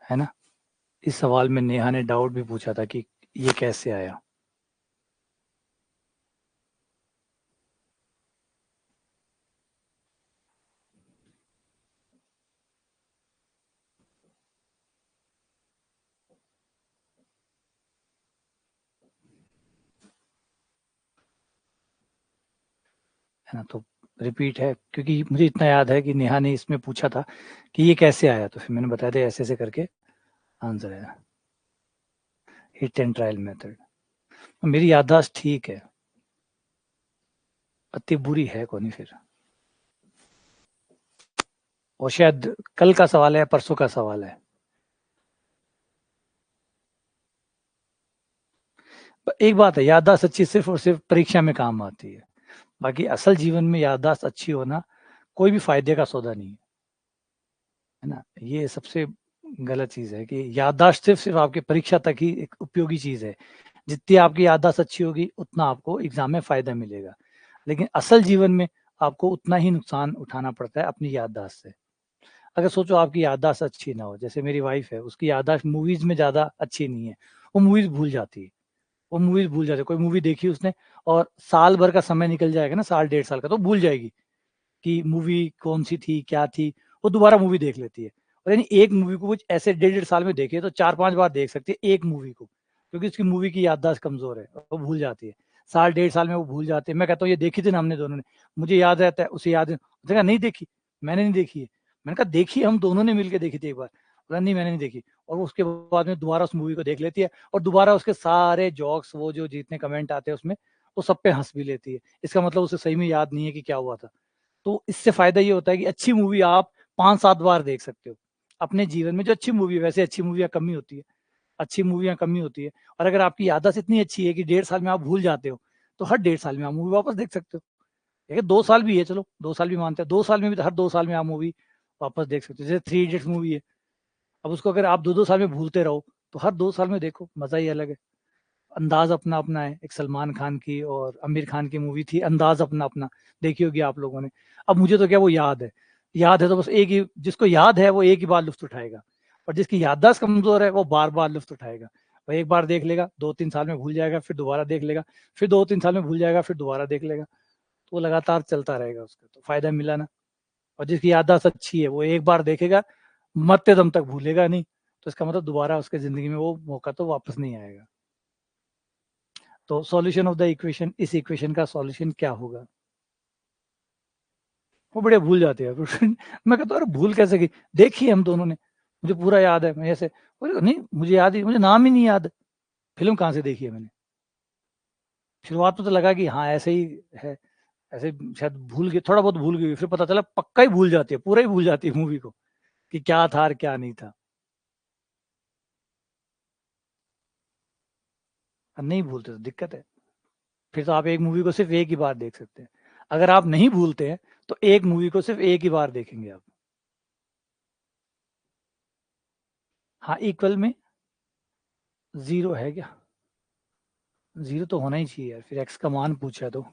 [SPEAKER 1] है ना, इस सवाल में नेहा ने डाउट भी पूछा था कि ये कैसे आया। है ना, तो रिपीट है, क्योंकि मुझे इतना याद है कि नेहा ने इसमें पूछा था कि ये कैसे आया, तो फिर मैंने बताया था ऐसे ऐसे करके आंसर आया, हिट एंड ट्रायल मेथड। मेरी याददाश्त ठीक है, अति बुरी है को नहीं फिर। और शायद कल का सवाल है, परसों का सवाल है। एक बात है, याददाश्त अच्छी सिर्फ और सिर्फ परीक्षा में काम आती है, बाकी असल जीवन में याददाश्त अच्छी होना कोई भी फायदे का सौदा नहीं है ना। ये सबसे गलत चीज है कि याददाश्त सिर्फ आपके परीक्षा तक ही एक उपयोगी चीज है। जितनी आपकी याददाश्त अच्छी होगी उतना आपको एग्जाम में फायदा मिलेगा, लेकिन असल जीवन में आपको उतना ही नुकसान उठाना पड़ता है अपनी याददाश्त से। अगर सोचो आपकी याददाश्त अच्छी ना हो, जैसे मेरी वाइफ है, उसकी याददाश्त मूवीज में ज्यादा अच्छी नहीं है, वो मूवीज भूल जाती है, वो मूवीज भूल जाती है। कोई मूवी देखी उसने और साल भर का समय निकल जाएगा ना, साल 1.5 साल का, तो भूल जाएगी कि मूवी कौन सी थी, क्या थी। वो दोबारा मूवी देख लेती है, और यानी एक मूवी को कुछ ऐसे 1.5 साल में देखे तो 4-5 बार देख सकती है एक मूवी को, क्योंकि उसकी मूवी की याददाश्त कमजोर है, वो भूल जाती है। साल 1.5 साल में वो भूल जाते हैं। मैं कहता हूँ ये देखी थी ना हमने दोनों ने, मुझे याद रहता है, उसे याद है। उसने कहा नहीं देखी, मैंने नहीं देखी है। मैंने कहा देखी, हम दोनों ने मिलकर देखी थी एक बार। बोला नहीं मैंने नहीं देखी। और वो उसके बाद में दोबारा उस मूवी को देख लेती है, और दोबारा उसके सारे जोक्स, वो जो जितने कमेंट आते हैं उसमें, वो सब पे हंस भी लेती है। इसका मतलब उसे सही में याद नहीं है कि क्या हुआ था। तो इससे फायदा ये होता है कि अच्छी मूवी आप 5-7 बार देख सकते हो अपने जीवन में। जो अच्छी मूवी है, वैसे अच्छी मूवियाँ कम ही होती है, अच्छी मूवियाँ कम ही होती है। और अगर आपकी याददाश्त इतनी अच्छी है कि 1.5 साल में आप भूल जाते हो, तो हर 1.5 साल में आप मूवी वापस देख सकते हो। देखिए 2 साल भी है, चलो 2 साल भी मानते हैं, 2 साल में भी तो हर 2 साल में आप मूवी वापस देख सकते हो। जैसे थ्री इडियट्स मूवी है, अब उसको अगर आप 2-2 साल में भूलते रहो, तो हर 2 साल में देखो, मज़ा ही अलग है। अंदाज़ अपना-अपना है, एक सलमान खान की और आमिर खान की मूवी थी अंदाज़ अपना-अपना, देखी होगी आप लोगों ने। अब मुझे तो क्या वो याद है तो बस एक ही, जिसको याद है वो एक ही बार लुत्फ़ उठाएगा, और जिसकी याददाश्त कमज़ोर है वो बार-बार लुत्फ़ उठाएगा। वो एक बार देख लेगा, 2-3 साल में भूल जाएगा, फिर दोबारा देख लेगा, फिर 2-3 साल में भूल जाएगा, फिर दोबारा देख लेगा। तो वो लगातार चलता रहेगा उसका, तो फ़ायदा मिला ना। और जिसकी याददाश्त अच्छी है वो एक बार देखेगा, मरते दम तक भूलेगा नहीं, तो इसका मतलब दोबारा उसके ज़िंदगी में वो मौका तो वापस नहीं आएगा। तो सॉल्यूशन ऑफ द इक्वेशन, इस इक्वेशन का सॉल्यूशन क्या होगा? वो बढ़िया भूल जाते हैं। मैं कहता हूँ अरे भूल कैसे गई? देखी हम दोनों ने, मुझे पूरा याद है। मैं ऐसे नहीं, मुझे याद ही, मुझे नाम ही नहीं याद। फिल्म कहाँ से देखी है मैंने? शुरुआत में तो लगा कि हाँ ऐसे ही है, ऐसे शायद भूल गई, थोड़ा बहुत भूल गई। फिर पता चला पक्का ही भूल जाती है, पूरा ही भूल जाती है मूवी को कि क्या था और क्या नहीं था। नहीं भूलते तो दिक्कत है। फिर तो आप एक मूवी को सिर्फ एक ही बार देख सकते हैं। अगर आप नहीं भूलते हैं तो एक मूवी को सिर्फ एक ही बार देखेंगे आप। हाँ, इक्वल में जीरो है क्या? जीरो तो होना ही चाहिए यार, फिर एक्स का मान पूछा तो।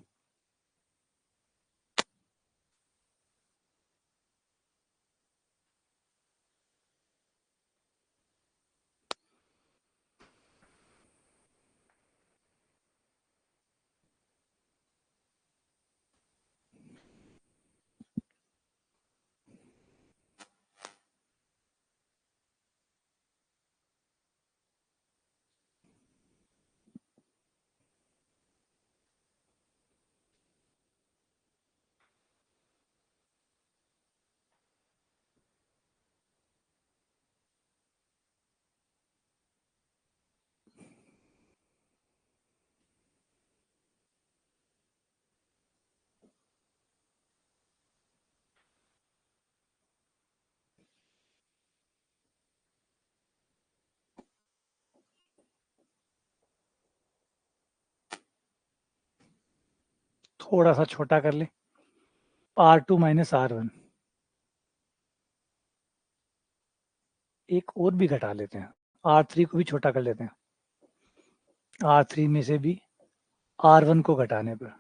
[SPEAKER 1] थोड़ा सा छोटा कर ले, R2 माइनस R1। एक और भी घटा लेते हैं, R3 को भी छोटा कर लेते हैं। R3 में से भी R1 को घटाने पर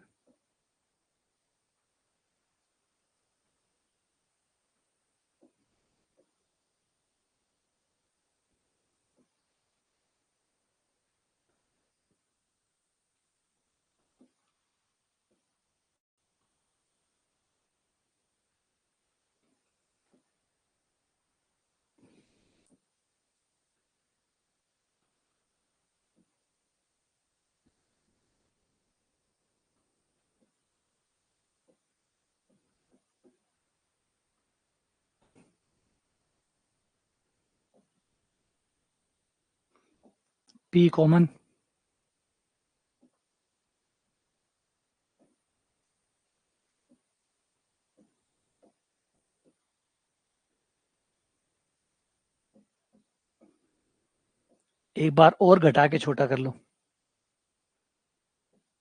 [SPEAKER 1] P कॉमन। एक बार और घटा के छोटा कर लो,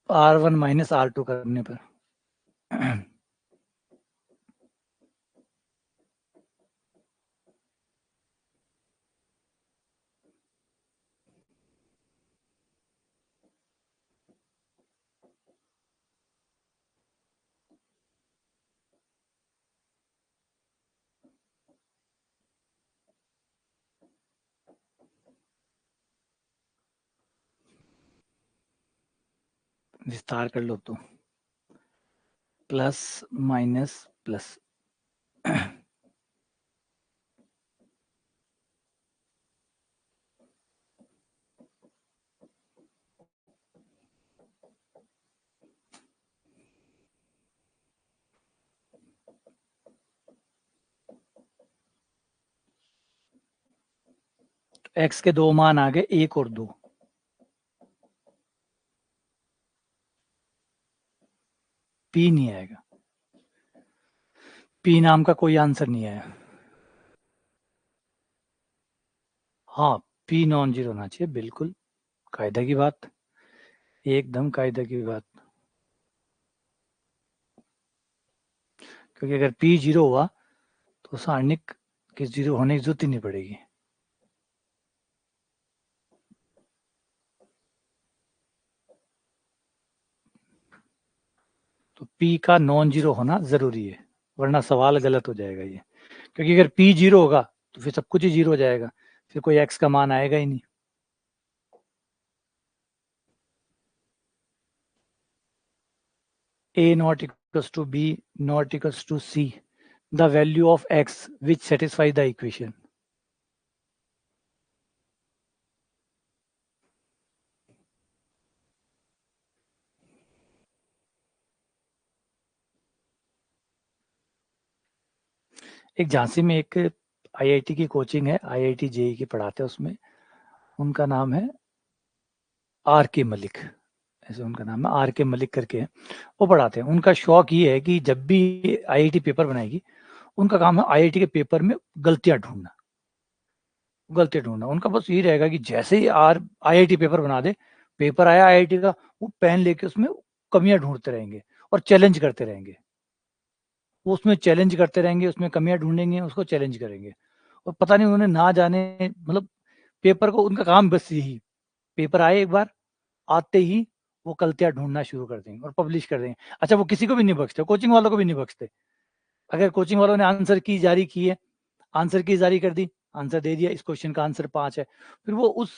[SPEAKER 1] R1 माइनस R2 करने पर। विस्तार कर लो तो प्लस माइनस प्लस। एक्स के दो मान आ गए, एक और दो। पी नहीं आएगा, पी नाम का कोई आंसर नहीं आया। हाँ, पी नॉन जीरो होना चाहिए, बिल्कुल कायदा की बात, एकदम कायदा की बात। क्योंकि अगर पी जीरो हुआ तो सारणिक के जीरो होने की जरूरत ही नहीं पड़ेगी। तो पी का नॉन जीरो होना जरूरी है, वरना सवाल गलत हो जाएगा ये। क्योंकि अगर पी जीरो होगा तो फिर सब कुछ ही जीरो हो जाएगा, फिर कोई एक्स का मान आएगा ही नहीं। A not equals to B not equals to C, the value of x which satisfy the equation. एक झांसी में एक आईआईटी की कोचिंग है, आईआईटी जेई की पढ़ाते हैं उसमें, उनका नाम है आर के मलिक, ऐसे उनका नाम है, आर के मलिक करके है, वो पढ़ाते हैं। उनका शौक ये है कि जब भी आईआईटी पेपर बनाएगी, उनका काम है आईआईटी के पेपर में गलतियां ढूंढना, गलतियां ढूंढना। उनका बस यही रहेगा कि जैसे ही आईआईटी पेपर बना दे, पेपर आया आईआईटी का, वो पेन लेके उसमें कमियां ढूंढते रहेंगे और चैलेंज करते रहेंगे। वो उसमें चैलेंज करते रहेंगे, उसमें कमियां ढूंढेंगे, उसको चैलेंज करेंगे। और पता नहीं उन्हें ना जाने, मतलब पेपर को, उनका काम बस यही, पेपर आए एक बार, आते ही वो गलतियां ढूंढना शुरू कर देंगे और पब्लिश कर देंगे। अच्छा, वो किसी को भी नहीं बख्शते, कोचिंग वालों को भी नहीं बख्शते। अगर कोचिंग वालों ने आंसर की जारी की है, आंसर की जारी कर दी, आंसर दे दिया, इस क्वेश्चन का आंसर 5 है, फिर वो उस,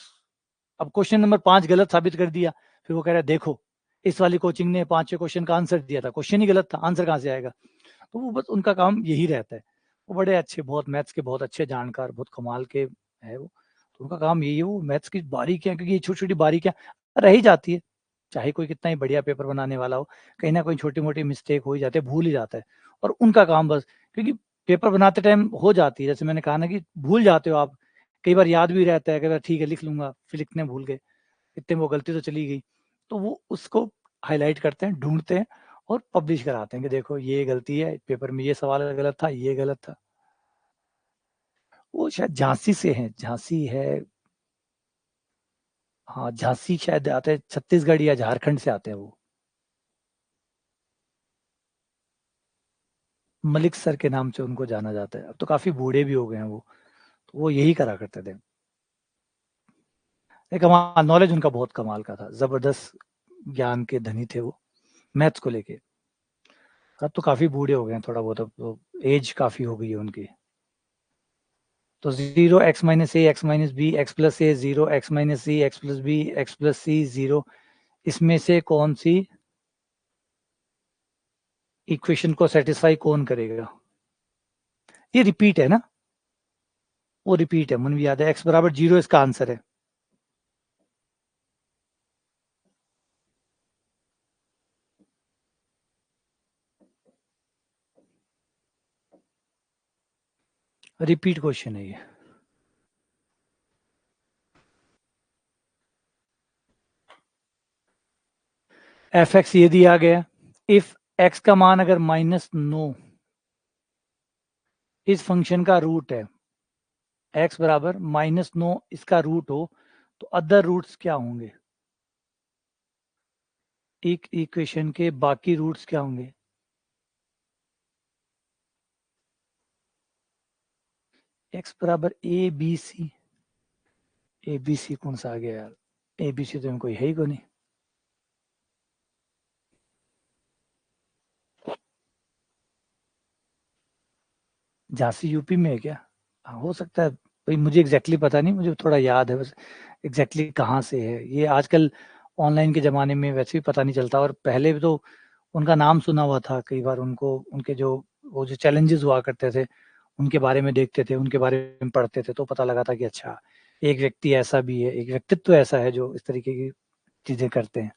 [SPEAKER 1] अब क्वेश्चन नंबर 5 गलत साबित कर दिया, फिर वो कह रहा है देखो, इस वाली कोचिंग ने 5वें क्वेश्चन का आंसर दिया था, क्वेश्चन ही गलत था, आंसर कहाँ से आएगा। तो वो बस उनका काम यही रहता है। वो बड़े अच्छे, बहुत मैथ्स के बहुत अच्छे जानकार, बहुत कमाल के है वो। तो उनका काम यही है, वो मैथ्स की बारीकियां, क्योंकि ये छोटी छोटी बारीकियां रह ही जाती है, चाहे कोई कितना ही बढ़िया पेपर बनाने वाला हो, कहीं ना कोई छोटी मोटी मिस्टेक हो ही जाती है, भूल ही जाता है। और उनका काम बस, क्योंकि पेपर बनाते टाइम हो जाती है, जैसे मैंने कहा ना कि भूल जाते हो आप, कई बार याद भी रहता है, कई बार ठीक है लिख लूंगा, फिर लिखने भूल गए, इतने में वो गलती तो चली गई। तो वो उसको हाईलाइट करते हैं, ढूंढते हैं और पब्लिश कराते हैं कि देखो ये गलती है, पेपर में ये सवाल गलत था, ये गलत था। वो शायद झांसी से हैं, झांसी है, हाँ झांसी शायद आते हैं, छत्तीसगढ़ या झारखंड से आते हैं वो। मलिक सर के नाम से उनको जाना जाता है, अब तो काफी बूढ़े भी हो गए हैं वो। तो वो यही करा करते थे। एक कमाल, नॉलेज उनका बहुत कमाल का था, जबरदस्त ज्ञान के धनी थे वो, मैथ्स को लेके। अब तो काफी बूढ़े हो गए हैं थोड़ा बहुत, अब तो एज काफी हो गई है उनकी। तो 0 x - a x - b x + a 0 x - c x + b x + c 0, इसमें से कौन सी इक्वेशन को सेटिस्फाई कौन करेगा। ये रिपीट है ना, वो रिपीट है, मुझे भी याद है, x = 0 इसका आंसर है। रिपीट क्वेश्चन है ये। f(x) ये दिया गया, इफ x का मान अगर -9 इस फंक्शन का रूट है, x = -9 इसका रूट हो, तो अदर रूट्स क्या होंगे, एक इक्वेशन के बाकी रूट्स क्या होंगे। x = a b c, A B C कौन सा आ गया यार, ए बी सी तो कोई है ही को नहीं। झांसी यूपी में है क्या। हाँ, हो सकता है भाई, मुझे एग्जैक्टली पता नहीं, मुझे थोड़ा याद है बस, एग्जैक्टली कहाँ से है ये। आजकल ऑनलाइन के ज़माने में वैसे भी पता नहीं चलता, और पहले भी तो उनका नाम सुना हुआ था कई बार, उनको उनके जो वो जो चैलेंजेस हुआ करते थे, उनके बारे में देखते थे, उनके बारे में पढ़ते थे, तो पता लगा था कि अच्छा, एक व्यक्ति ऐसा भी है, एक व्यक्तित्व ऐसा है जो इस तरीके की चीज़ें करते हैं।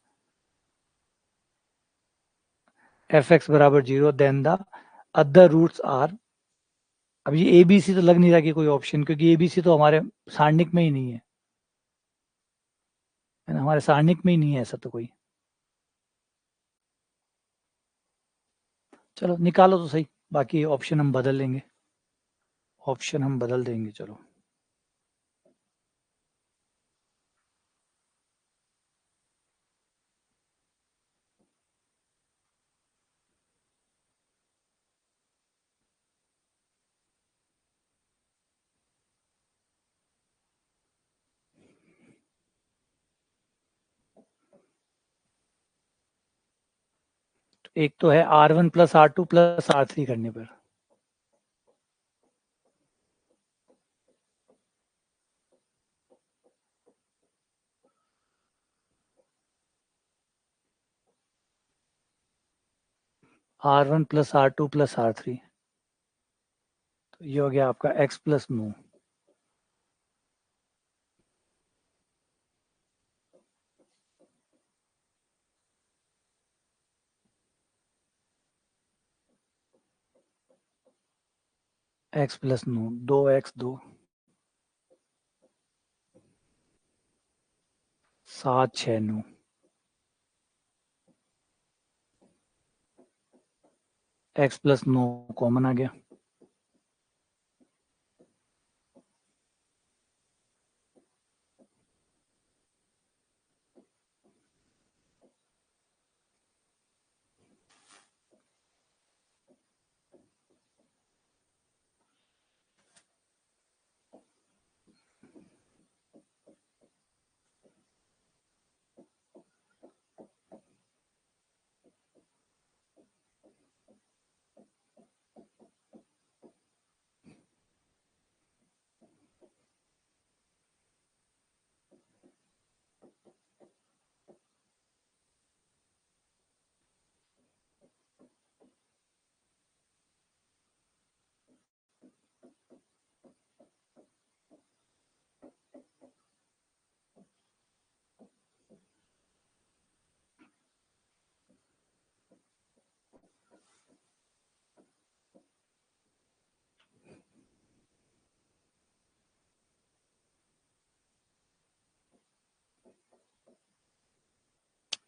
[SPEAKER 1] f(x) = 0 then the other roots are, अब ये ए बी सी तो लग नहीं रहा कि कोई ऑप्शन, क्योंकि ए बी सी तो हमारे सारणिक में ही नहीं है ना, हमारे सारणिक में ही नहीं है ऐसा तो कोई। चलो निकालो तो सही, बाकी ऑप्शन हम बदल लेंगे, ऑप्शन हम बदल देंगे चलो। एक तो है R1 + R2 + R3 करने पर, R1 + R2 + R3, तो ये हो गया आपका x + 9। x plus 9, 2x 2, 7 6 9, x plus 9 common आ गया,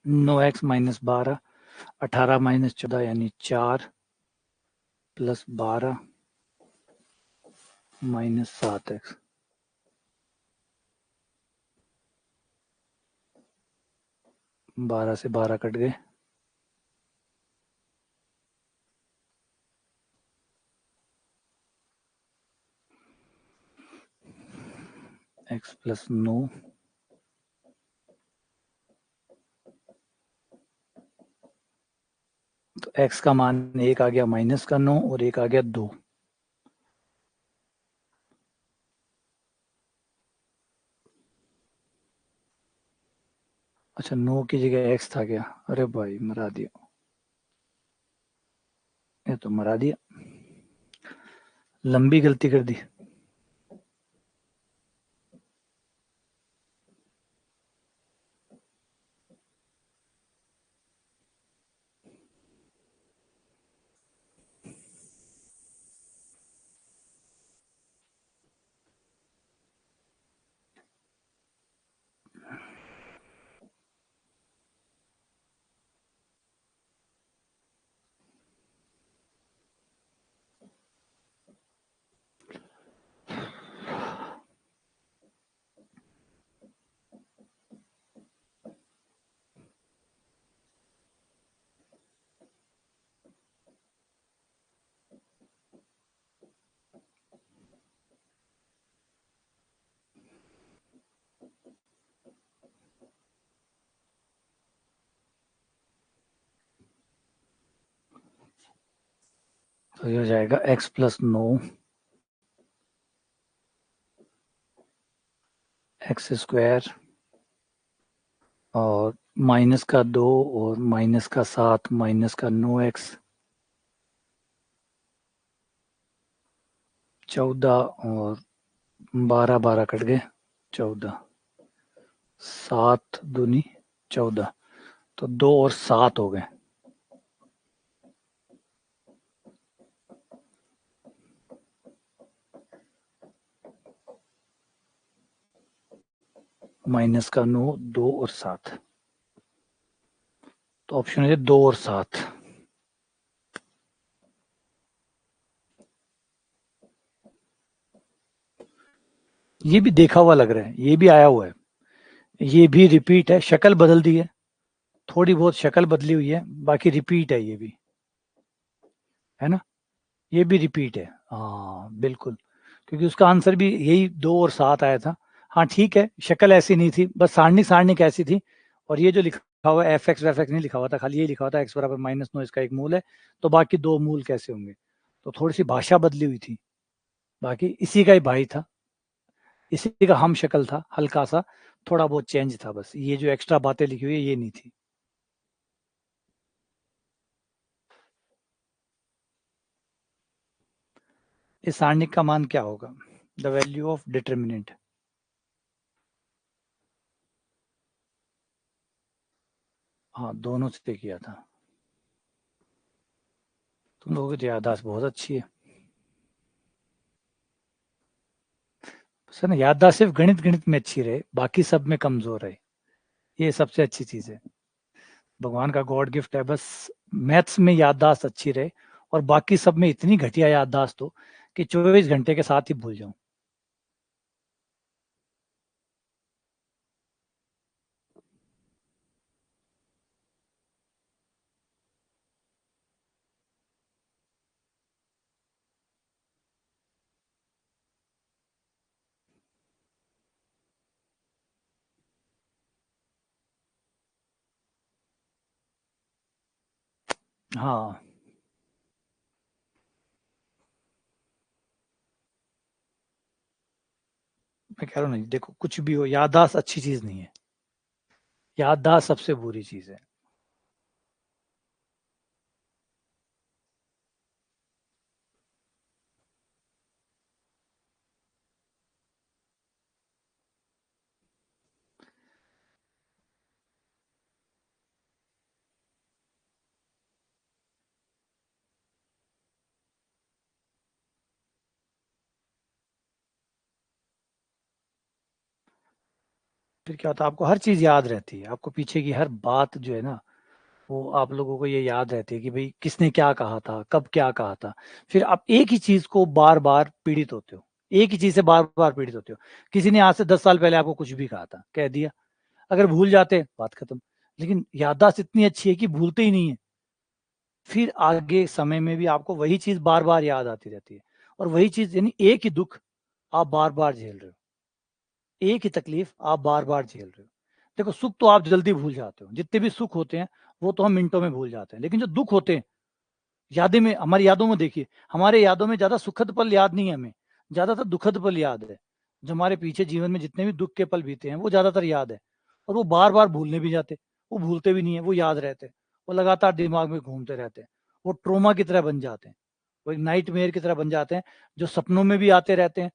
[SPEAKER 1] नो एक्स माइनस 12, 18 माइनस 14 यानी 4 प्लस 12 माइनस 7x, 12 से 12 कट गए, x प्लस 9, तो x का मान एक आ गया माइनस का 9 और एक आ गया 2, अच्छा 9 की जगह x था क्या, अरे भाई मरा दिया, ये तो मरा दिया, लंबी गलती कर दी। तो ये हो जाएगा x प्लस 9 एक्स स्क्वायर और माइनस का 2 और माइनस का 7 माइनस का 9x, 14 और 12 12 कट गए, 14, 7 दूनी 14, तो 2 और 7 हो गए, माइनस का 9, 2 और 7, तो ऑप्शन है 2 और 7। ये भी देखा हुआ लग रहा है, ये भी आया हुआ है, ये भी रिपीट है, शक्ल बदल दी है, थोड़ी बहुत शक्ल बदली हुई है, बाकी रिपीट है, ये भी है ना, ये भी रिपीट है, हाँ बिल्कुल, क्योंकि उसका आंसर भी यही 2 और 7 आया था। हाँ ठीक है, शक्ल ऐसी नहीं थी, बस सारणी सारणी कैसी थी, और ये जो लिखा हुआ एफ एक्स वेफ एक्स नहीं लिखा हुआ था, खाली ये लिखा हुआ था एक्स बराबर माइनस 9 इसका एक मूल है, तो बाकी 2 मूल कैसे होंगे, तो थोड़ी सी भाषा बदली हुई थी, बाकी इसी का ही भाई था, इसी का हम शक्ल था, हल्का सा थोड़ा बहुत चेंज था, बस ये जो एक्स्ट्रा बातें लिखी हुई है ये नहीं थी। इस सारणी का मान क्या होगा, द वैल्यू ऑफ डिटर्मिनेंट, हाँ दोनों से किया था, तुम लोगों की तो याददाश्त बहुत अच्छी है। सर ना याददाश्त सिर्फ गणित में अच्छी रहे, बाकी सब में कमजोर रहे, ये सबसे अच्छी चीज है, भगवान का गॉड गिफ्ट है। बस मैथ्स में याददाश्त अच्छी रहे और बाकी सब में इतनी घटिया याददाश्त हो कि 24 घंटे के साथ ही भूल जाऊं। हाँ, मैं कह रहा हूँ नहीं, देखो कुछ भी हो याददाश्त अच्छी चीज नहीं है, याददाश्त सबसे बुरी चीज है। फिर क्या होता है, आपको हर चीज याद रहती है, आपको पीछे की हर बात जो है ना, वो आप लोगों को ये याद रहती है कि भाई किसने क्या कहा था, कब क्या कहा था। फिर आप एक ही चीज को बार बार पीड़ित होते हो, एक ही चीज से बार बार पीड़ित होते हो। किसी ने आज से 10 साल पहले आपको कुछ भी कहा था, कह दिया, अगर भूल जाते बात खत्म। लेकिन याददाश्त इतनी अच्छी है कि भूलते ही नहीं है, फिर आगे समय में भी आपको वही चीज बार बार याद आती रहती है। और वही चीज यानी एक ही दुख आप बार बार झेल रहे हो, एक ही तकलीफ आप बार बार झेल रहे हो। देखो सुख तो आप जल्दी भूल जाते हो, जितने भी सुख होते हैं वो तो हम मिनटों में भूल जाते हैं, लेकिन जो दुख होते हैं, यादें में, हमारी यादों में देखिए, हमारे यादों में ज्यादा सुखद पल याद नहीं है हमें, ज्यादातर दुखद पल याद है। जो हमारे पीछे जीवन में जितने भी दुख के पल बीते हैं वो ज्यादातर याद है, और वो बार बार भूलने भी जाते, वो भूलते भी नहीं है, वो याद रहते, वो लगातार दिमाग में घूमते रहते हैं, वो ट्रोमा की तरह बन जाते हैं, वो एक नाइट मेयर की तरह बन जाते हैं, जो सपनों में भी आते रहते हैं।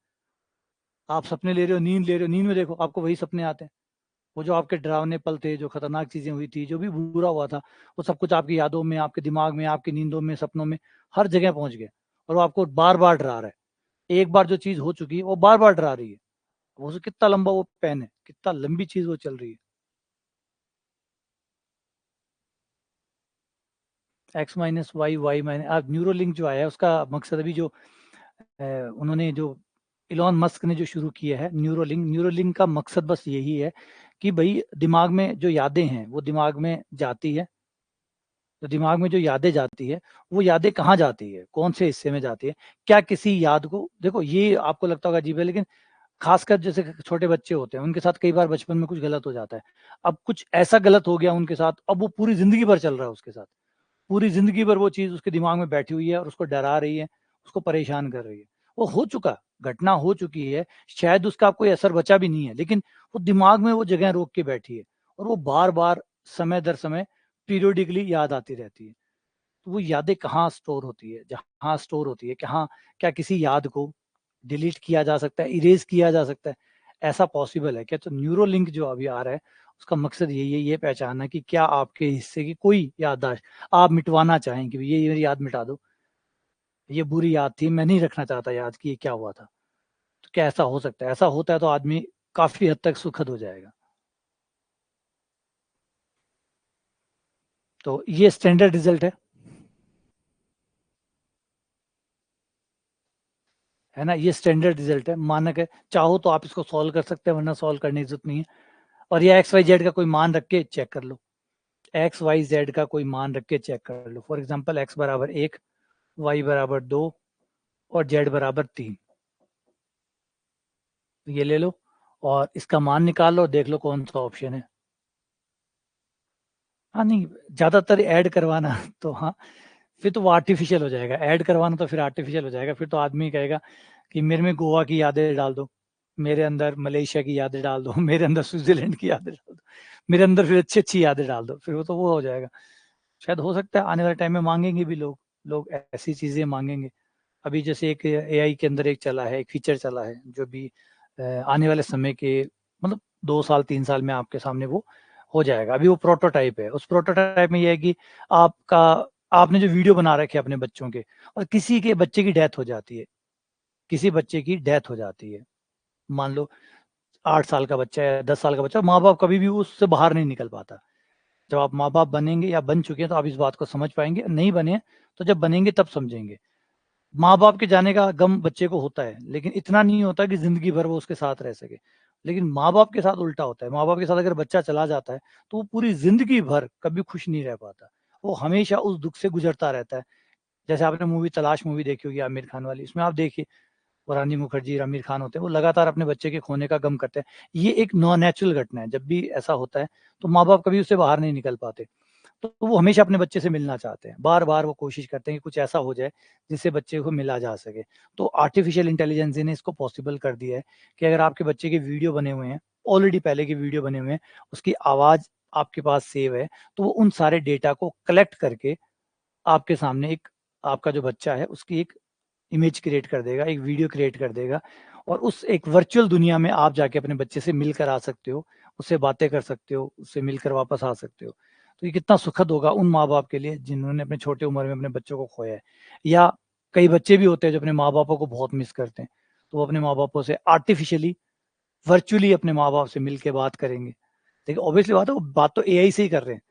[SPEAKER 1] आप सपने ले रहे हो, नींद ले रहे हो, नींद में देखो आपको वही सपने आते हैं। वो जो आपके डरावने पल थे, जो खतरनाक चीजें हुई थी, जो भी बुरा हुआ था, वो सब कुछ आपकी यादों में, आपके दिमाग में, आपकी नींदों में, सपनों में, हर जगह पहुंच गए, और वो आपको बार बार डरा रहा है। एक बार जो चीज हो चुकी है वो बार बार डरा रही है। वो कितना लंबा वो पेन है, कितना लंबी चीज वो चल रही है। X minus Y, Y minus, Neuralink जो आया है उसका मकसद अभी जो उन्होंने जो इलॉन मस्क ने जो शुरू किया है न्यूरोलिंक, न्यूरोलिंक का मकसद बस यही है कि भाई दिमाग में जो यादें हैं वो दिमाग में जाती है, तो दिमाग में जो यादें जाती है वो यादें कहाँ जाती है, कौन से हिस्से में जाती है, क्या किसी याद को, देखो ये आपको लगता होगा अजीब है, लेकिन खासकर जैसे छोटे बच्चे होते हैं उनके साथ कई बार बचपन में कुछ गलत हो जाता है। अब कुछ ऐसा गलत हो गया उनके साथ, अब वो पूरी जिंदगी भर चल रहा है उसके साथ, पूरी जिंदगी भर वो चीज उसके दिमाग में बैठी हुई है और उसको डरा रही है, उसको परेशान कर रही है। वो हो चुका, घटना हो चुकी है, शायद उसका कोई असर बचा भी नहीं है, लेकिन वो दिमाग में वो जगह रोक के बैठी है, और वो बार बार समय दर समय पीरियोडिकली याद आती रहती है। तो वो यादें कहाँ स्टोर होती है, जहाँ स्टोर होती है, कहाँ, क्या किसी याद को डिलीट किया जा सकता है, इरेज किया जा सकता है, ऐसा पॉसिबल है क्या? तो न्यूरो लिंक जो अभी आ रहा है उसका मकसद यही है, ये पहचानना कि क्या आपके हिस्से की कोई याददाश्त आप मिटवाना चाहें कि ये मेरी याद मिटा दो, ये बुरी याद थी, मैं नहीं रखना चाहता याद कि ये क्या हुआ था। तो क्या ऐसा हो सकता है? ऐसा होता है तो आदमी काफी हद तक सुखद हो जाएगा। तो ये स्टैंडर्ड रिजल्ट है ना, ये स्टैंडर्ड रिजल्ट है, मानक है। चाहो तो आप इसको सॉल्व कर सकते हैं, वरना सॉल्व करने की जरूरत नहीं है। और ये एक्स वाई जेड का कोई मान रख के चेक कर लो, एक्स वाई जेड का कोई मान रख के चेक कर लो। फॉर एग्जाम्पल एक्स बराबर 1, वाई बराबर 2 और जेड बराबर 3, ये ले लो और इसका मान निकाल लो, देख लो कौन सा ऑप्शन है। हाँ नहीं, ज्यादातर ऐड करवाना तो हाँ, फिर तो वो आर्टिफिशियल हो जाएगा, ऐड करवाना तो फिर आर्टिफिशियल हो जाएगा, फिर तो आदमी कहेगा कि मेरे में गोवा की यादें डाल दो, मेरे अंदर मलेशिया की यादें डाल दो, मेरे अंदर स्विट्जरलैंड की यादें डाल दो, मेरे अंदर फिर अच्छी अच्छी यादें डाल दो, फिर वो तो वो हो जाएगा। शायद हो सकता है आने वाले टाइम में मांगेंगे भी लोग, लोग ऐसी चीजें मांगेंगे। अभी जैसे एक एआई के अंदर एक चला है, एक फीचर चला है जो भी आने वाले समय के, मतलब 2 साल 3 साल में आपके सामने वो हो जाएगा। अभी वो प्रोटोटाइप है, उस प्रोटोटाइप में ये है कि आपका, आपने जो वीडियो बना रखे अपने बच्चों के, और किसी के बच्चे की डेथ हो जाती है, किसी बच्चे की डेथ हो जाती है, मान लो 8 साल का बच्चा है, 10 साल का बच्चा, माँ बाप कभी भी उससे बाहर नहीं निकल पाता। जब आप माँ बाप बनेंगे या बन चुके हैं तो आप इस बात को समझ पाएंगे, नहीं बने तो जब बनेंगे तब समझेंगे। माँ बाप के जाने का गम बच्चे को होता है, लेकिन इतना नहीं होता कि जिंदगी भर वो उसके साथ रह सके। लेकिन माँ बाप के साथ उल्टा होता है, माँ बाप के साथ अगर बच्चा चला जाता है तो वो पूरी जिंदगी भर कभी खुश नहीं रह पाता, वो हमेशा उस दुख से गुजरता रहता है। जैसे आपने मूवी तलाश मूवी देखी होगी आमिर खान वाली, इसमें आप देखिए वो रानी मुखर्जी आमिर खान होते हैं, वो लगातार अपने बच्चे के खोने का गम करते हैं। ये एक नॉन नेचुरल घटना है, जब भी ऐसा होता है तो माँ बाप कभी उससे बाहर नहीं निकल पाते, तो वो हमेशा अपने बच्चे से मिलना चाहते हैं, बार बार वो कोशिश करते हैं कि कुछ ऐसा हो जाए जिससे बच्चे को मिला जा सके। तो आर्टिफिशियल इंटेलिजेंस ने इसको पॉसिबल कर दिया है कि अगर आपके बच्चे के वीडियो बने हुए हैं, ऑलरेडी पहले के वीडियो बने हुए हैं, उसकी आवाज आपके पास सेव है, तो वो उन सारे डेटा को कलेक्ट करके आपके सामने एक, आपका जो बच्चा है उसकी एक इमेज क्रिएट कर देगा, एक वीडियो क्रिएट कर देगा, और उस एक वर्चुअल दुनिया में आप जाके अपने बच्चे से मिलकर आ सकते हो, उससे बातें कर सकते हो, उससे मिलकर वापस आ सकते हो। तो ये कितना सुखद होगा उन माँ बाप के लिए जिन्होंने अपने छोटे उम्र में अपने बच्चों को खोया है। या कई बच्चे भी होते हैं जो अपने माँ बापों को बहुत मिस करते हैं, तो वो अपने माँ बापों से आर्टिफिशियली वर्चुअली अपने माँ बाप से मिल के बात करेंगे। लेकिन ऑब्वियसली बात है, वो बात तो एआई से ही कर रहे हैं,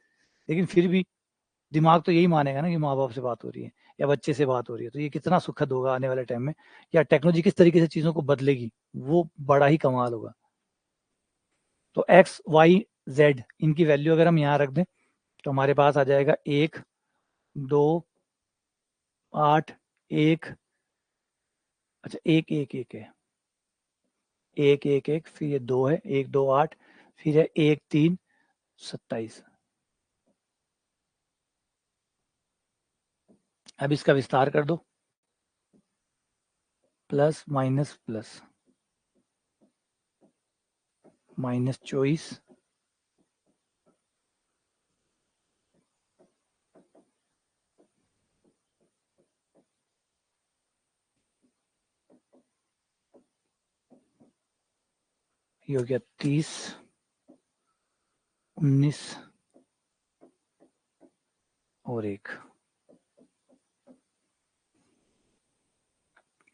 [SPEAKER 1] लेकिन फिर भी दिमाग तो यही मानेगा ना कि माँ बाप से बात हो रही है या बच्चे से बात हो रही है। तो ये कितना सुखद होगा आने वाले टाइम में, या टेक्नोलॉजी किस तरीके से चीजों को बदलेगी, वो बड़ा ही कमाल होगा। तो एक्स वाई जेड इनकी वैल्यू अगर हम यहाँ रख दें तो हमारे पास आ जाएगा 1, 2, 8, 1, अच्छा 1, 1, 1 है, 1, 1, 1, फिर ये 2 है, 1, 2, 8, फिर है 1, 3, 27। अब इसका विस्तार कर दो, प्लस माइनस प्लस, -24, ये हो गया 30, 19 और 1,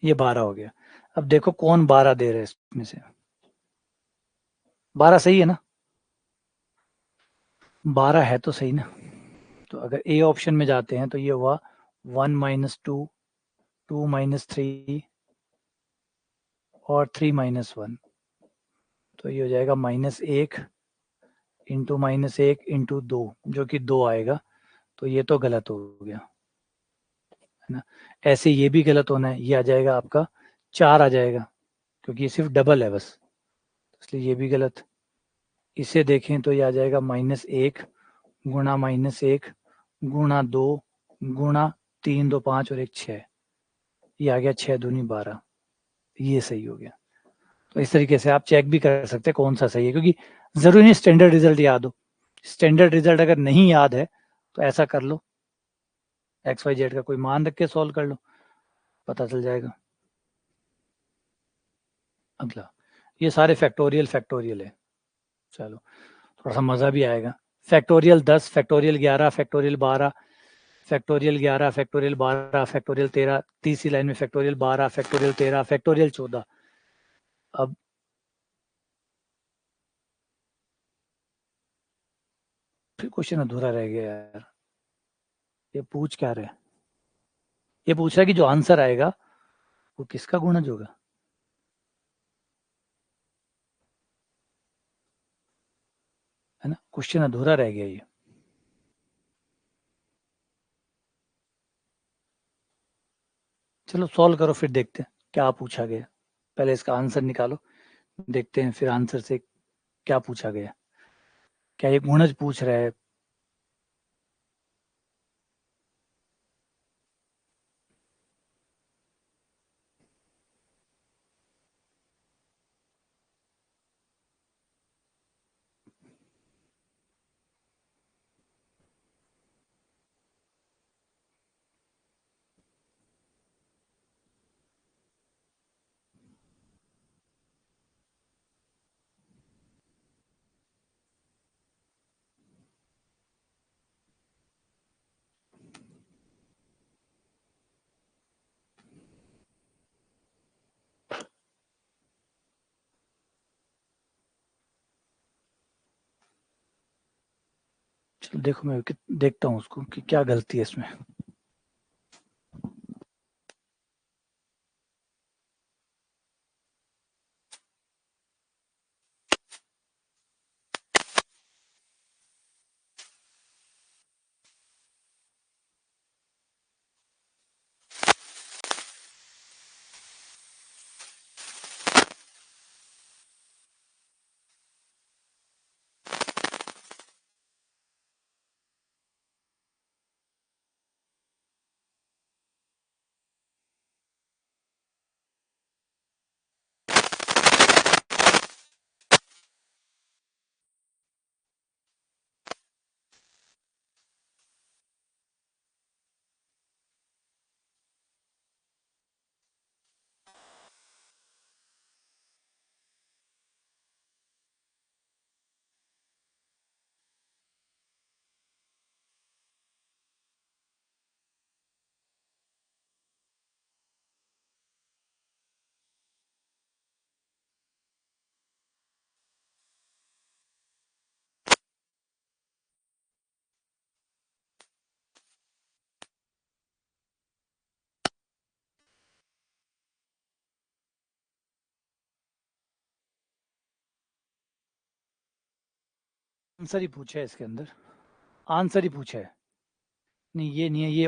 [SPEAKER 1] ये 12 हो गया। अब देखो कौन 12 दे रहा है इसमें से, 12 सही है ना, 12 है तो सही ना। तो अगर ए ऑप्शन में जाते हैं तो ये हुआ 1 - 2, 2 - 3 और 3 - 1, तो ये हो जाएगा -1 इंटू -1 इंटू 2, जो कि 2 आएगा। तो ये तो गलत हो गया है ना। ऐसे ये भी गलत होना है, ये आ जाएगा आपका 4 आ जाएगा, क्योंकि ये सिर्फ डबल है बस, इसलिए ये भी गलत। इसे देखें तो ये आ जाएगा -1 गुणा -1 गुणा 2 गुणा 3, 2, 5 और 1, 6, ये आ गया 6 दूनी 12, ये सही हो गया। तो इस तरीके से आप चेक भी कर सकते हैं कौन सा सही है, क्योंकि जरूरी नहीं स्टैंडर्ड रिजल्ट याद हो। स्टैंडर्ड रिजल्ट अगर नहीं याद है तो ऐसा कर लो, XYZ का कोई मान रख के सॉल्व कर लो, पता चल जाएगा। अगला, ये सारे फैक्टोरियल फैक्टोरियल है, चलो थोड़ा सा मजा भी आएगा। Factorial 10, factorial 11, factorial 12, factorial 11, factorial 12, factorial 13, तीसरी लाइन में फैक्टोरियल 12, फैक्टोरियल 13, फैक्टोरियल 14। अब फिर क्वेश्चन अधूरा रह गया यार, ये पूछ क्या रहे, ये पूछ रहा है कि जो आंसर आएगा वो किसका गुणज होगा। है ना, क्वेश्चन अधूरा रह गया ये। चलो सॉल्व करो फिर देखते हैं क्या पूछा गया, पहले इसका आंसर निकालो, देखते हैं फिर आंसर से क्या पूछा गया, क्या ये गुणज पूछ रहा है। देखो मैं देखता हूँ उसको कि क्या गलती है इसमें। आंसर ही पूछा है इसके अंदर, आंसर ही पूछा है। नहीं ये नहीं है, ये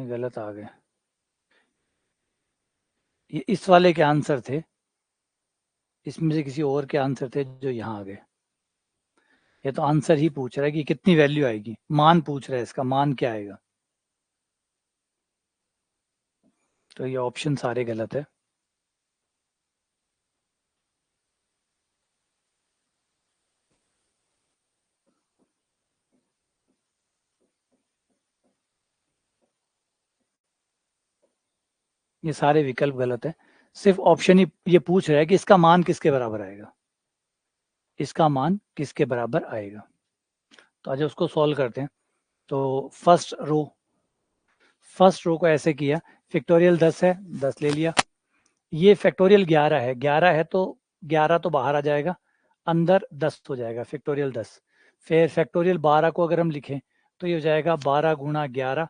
[SPEAKER 1] गलत आ गए। ये इस वाले के आंसर थे, इसमें से किसी और के आंसर थे जो यहाँ आ गए। ये तो आंसर ही पूछ रहा है कि कितनी वैल्यू आएगी, मान पूछ रहा है इसका, मान क्या आएगा। तो ये ऑप्शन सारे गलत है। ये सारे विकल्प गलत है। सिर्फ ऑप्शन ही ये पूछ रहा है कि इसका मान किसके बराबर आएगा, इसका मान किसके बराबर आएगा। तो आज उसको सॉल्व करते हैं। तो फर्स्ट रो को ऐसे किया, फैक्टोरियल 10 है, 10 ले लिया। ये फैक्टोरियल 11 है, 11 है तो 11 तो बाहर आ जाएगा, अंदर 10 हो जाएगा, फैक्टोरियल 10। फिर फैक्टोरियल 12 को अगर हम लिखें तो ये हो जाएगा 12 गुणा 11,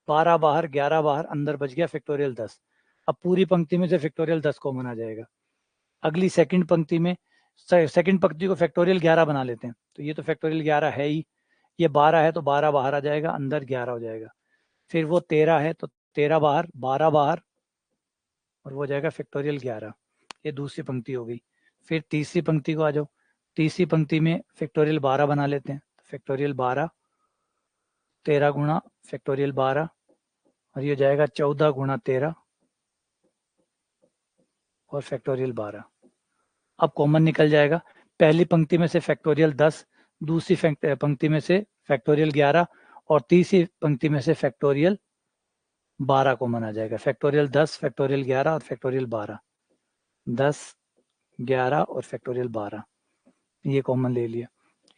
[SPEAKER 1] 12 बाहर 11 बाहर, अंदर बच गया फैक्टोरियल 10। अब पूरी पंक्ति में से फैक्टोरियल 10 कॉमन आ जाएगा। अगली सेकंड पंक्ति में सेकंड पंक्ति को फैक्टोरियल 11 बना लेते हैं, तो ये तो फैक्टोरियल 11 है ही, ये 12 है तो 12 बाहर आ जाएगा, अंदर 11 हो जाएगा। फिर वो 13 है तो 13 बाहर, 12 बाहर, और वो हो जाएगा फैक्टोरियल 11। ये दूसरी पंक्ति हो गई। फिर तीसरी पंक्ति को आ जाओ, तीसरी पंक्ति में फैक्टोरियल 12 बना लेते हैं, फैक्टोरियल 12, 13 गुणा फैक्टोरियल 12, और ये हो जाएगा 14 गुणा 13 और फैक्टोरियल 12। अब कॉमन निकल जाएगा, पहली पंक्ति में से फैक्टोरियल 10, दूसरी पंक्ति में से फैक्टोरियल 11, और तीसरी पंक्ति में से फैक्टोरियल 12 कॉमन आ जाएगा। फैक्टोरियल 10, फैक्टोरियल 11 और फैक्टोरियल 12, 10, 11 और फैक्टोरियल 12, ये कॉमन ले लिया।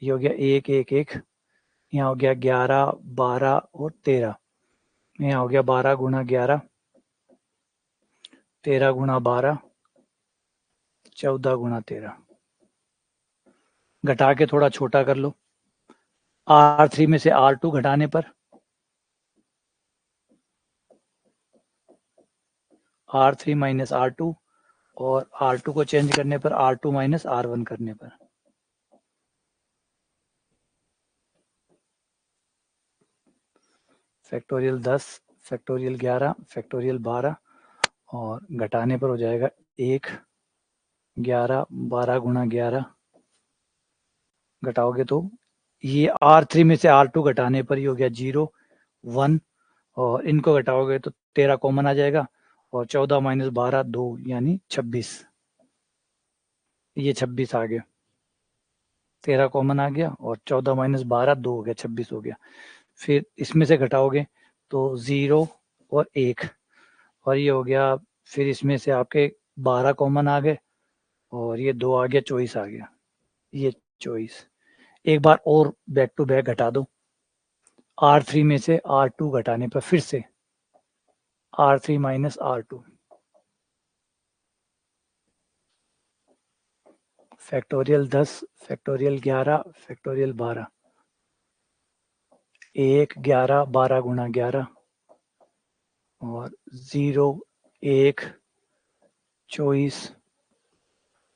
[SPEAKER 1] ये हो गया 1 1 1, यहाँ हो गया 11 12 और 13, यहाँ हो गया 12 गुणा 11, 13 गुणा 12, 14 गुणा 13। घटा के थोड़ा छोटा कर लो, R3 में से R2 घटाने पर R3 माइनस R2, और R2 को चेंज करने पर R2 माइनस R1 करने पर। फैक्टोरियल 10, फैक्टोरियल 11, फैक्टोरियल 12, और घटाने पर हो जाएगा 1, 11, 12 गुणा 11, घटाओगे तो ये R3 में से R2 घटाने पर ही हो गया 0, 1, और इनको घटाओगे तो 13 कॉमन आ जाएगा, और 14 माइनस 12 2, यानी 26। ये 26 आ गया, 13 कॉमन आ गया, और 14 माइनस 12 2 हो गया, 26 हो गया। फिर इसमें से घटाओगे तो 0 और 1, और ये हो गया। फिर इसमें से आपके 12 कॉमन आ गए, और ये 2 आ गया, 24 आ गया, ये 24। एक बार और बैक टू बैक घटा दो, R3 में से R2 घटाने पर फिर से R3 minus R2, factorial 10 factorial 11 factorial 12 1 11 12 गुणा 11 और 0 1 24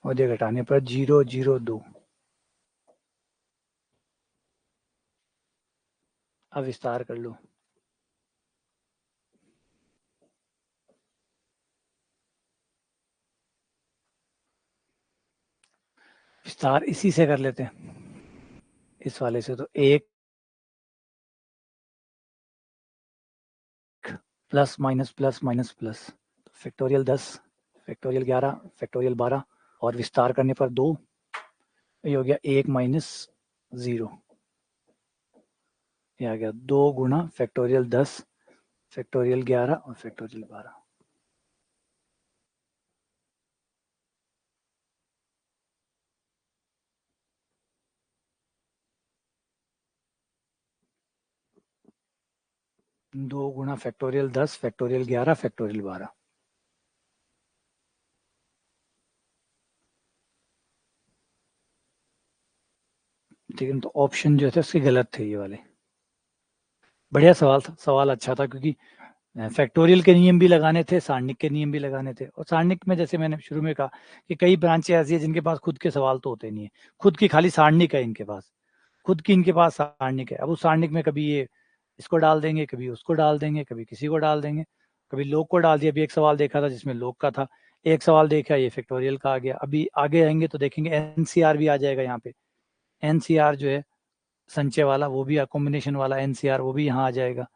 [SPEAKER 1] और ये घटाने पर 0 0 2। अब विस्तार कर लो। विस्तार इसी से कर लेते हैं, इस वाले से। तो 1 plus minus plus minus plus, factorial 10 factorial 11 factorial 12 और विस्तार करने पर 2, ये हो गया 1 माइनस 0, ये आ गया 2 गुणा फैक्टोरियल 10 फैक्टोरियल 11 और फैक्टोरियल 12। दो गुणा फैक्टोरियल 10 फैक्टोरियल 11 फैक्टोरियल 12। ठीक है, तो ऑप्शन जो थे उसके गलत थे ये वाले। बढ़िया सवाल था, सवाल अच्छा था, क्योंकि फैक्टोरियल के नियम भी लगाने थे, सारणिक के नियम भी लगाने थे। और सारणिक में जैसे मैंने शुरू में कहा कि कई ब्रांचें ऐसी है जिनके पास खुद के सवाल तो होते नहीं है, खुद की खाली सारणिक है इनके पास, खुद की इनके पास सारणिक है। अब उस सारणिक में कभी ये इसको डाल देंगे, कभी उसको डाल देंगे, कभी किसी को डाल देंगे, कभी लोग को डाल दिया। अभी एक सवाल देखा था जिसमें लोग का था, एक सवाल देखा ये फैक्टोरियल का आ गया। अभी आगे आएंगे तो देखेंगे एनसीआर भी आ जाएगा यहाँ पे, एनसीआर जो है संचय वाला, वो भी कॉम्बिनेशन वाला एनसीआर, वो भी यहाँ आ जाएगा।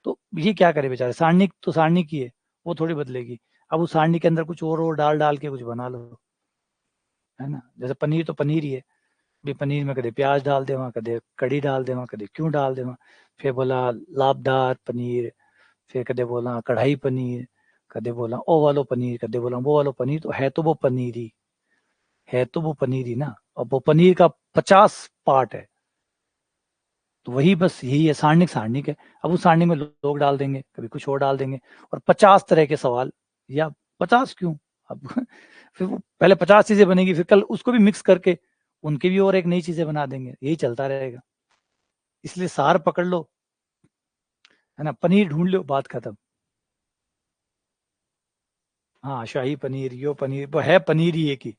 [SPEAKER 1] तो ये क्या करे बेचारे, सारणिक तो सारणिक ही है, वो थोड़ी बदलेगी। अब उस सारणी के अंदर कुछ और डाल डाल के कुछ बना लो, है ना। जैसे पनीर तो पनीर ही है, भी पनीर में कदे प्याज डाल दे, वहाँ कदे कड़ी डाल दे, वहाँ कदे क्यों डाल दे, फिर बोला लाभदार पनीर, फिर कदे बोला कढ़ाई पनीर, कदे बोला ओ वालो पनीर, कदे बोला वो वालो पनीर। तो है तो वो पनीर ही है, तो वो पनीर ही ना। और वो पनीर का 50 पार्ट है, तो वही बस यही है, सारणिक सारणिक है। अब उस सारणी में लोग डाल देंगे, कभी कुछ और डाल देंगे, और 50 तरह के सवाल, या 50 क्यों, अब फिर वो पहले 50 चीजें बनेगी, फिर कल उसको भी मिक्स करके उनकी भी और एक नई चीजें बना देंगे, यही चलता रहेगा। इसलिए सार पकड़ लो, है ना, पनीर ढूंढ लो, बात खत्म। हाँ, शाही पनीर, यो पनीर, वो है पनीर ही एक ही।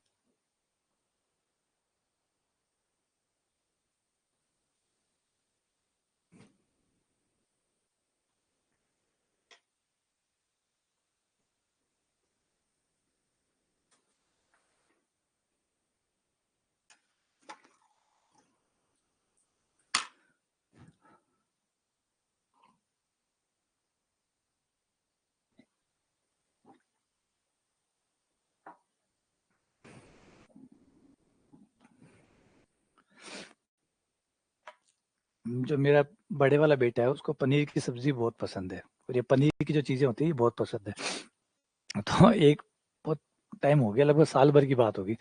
[SPEAKER 1] जो मेरा बड़े वाला बेटा है उसको पनीर की सब्जी बहुत पसंद है, और ये पनीर की जो चीजें होती है बहुत पसंद है। तो एक बहुत टाइम हो गया, लगभग साल भर की बात होगी,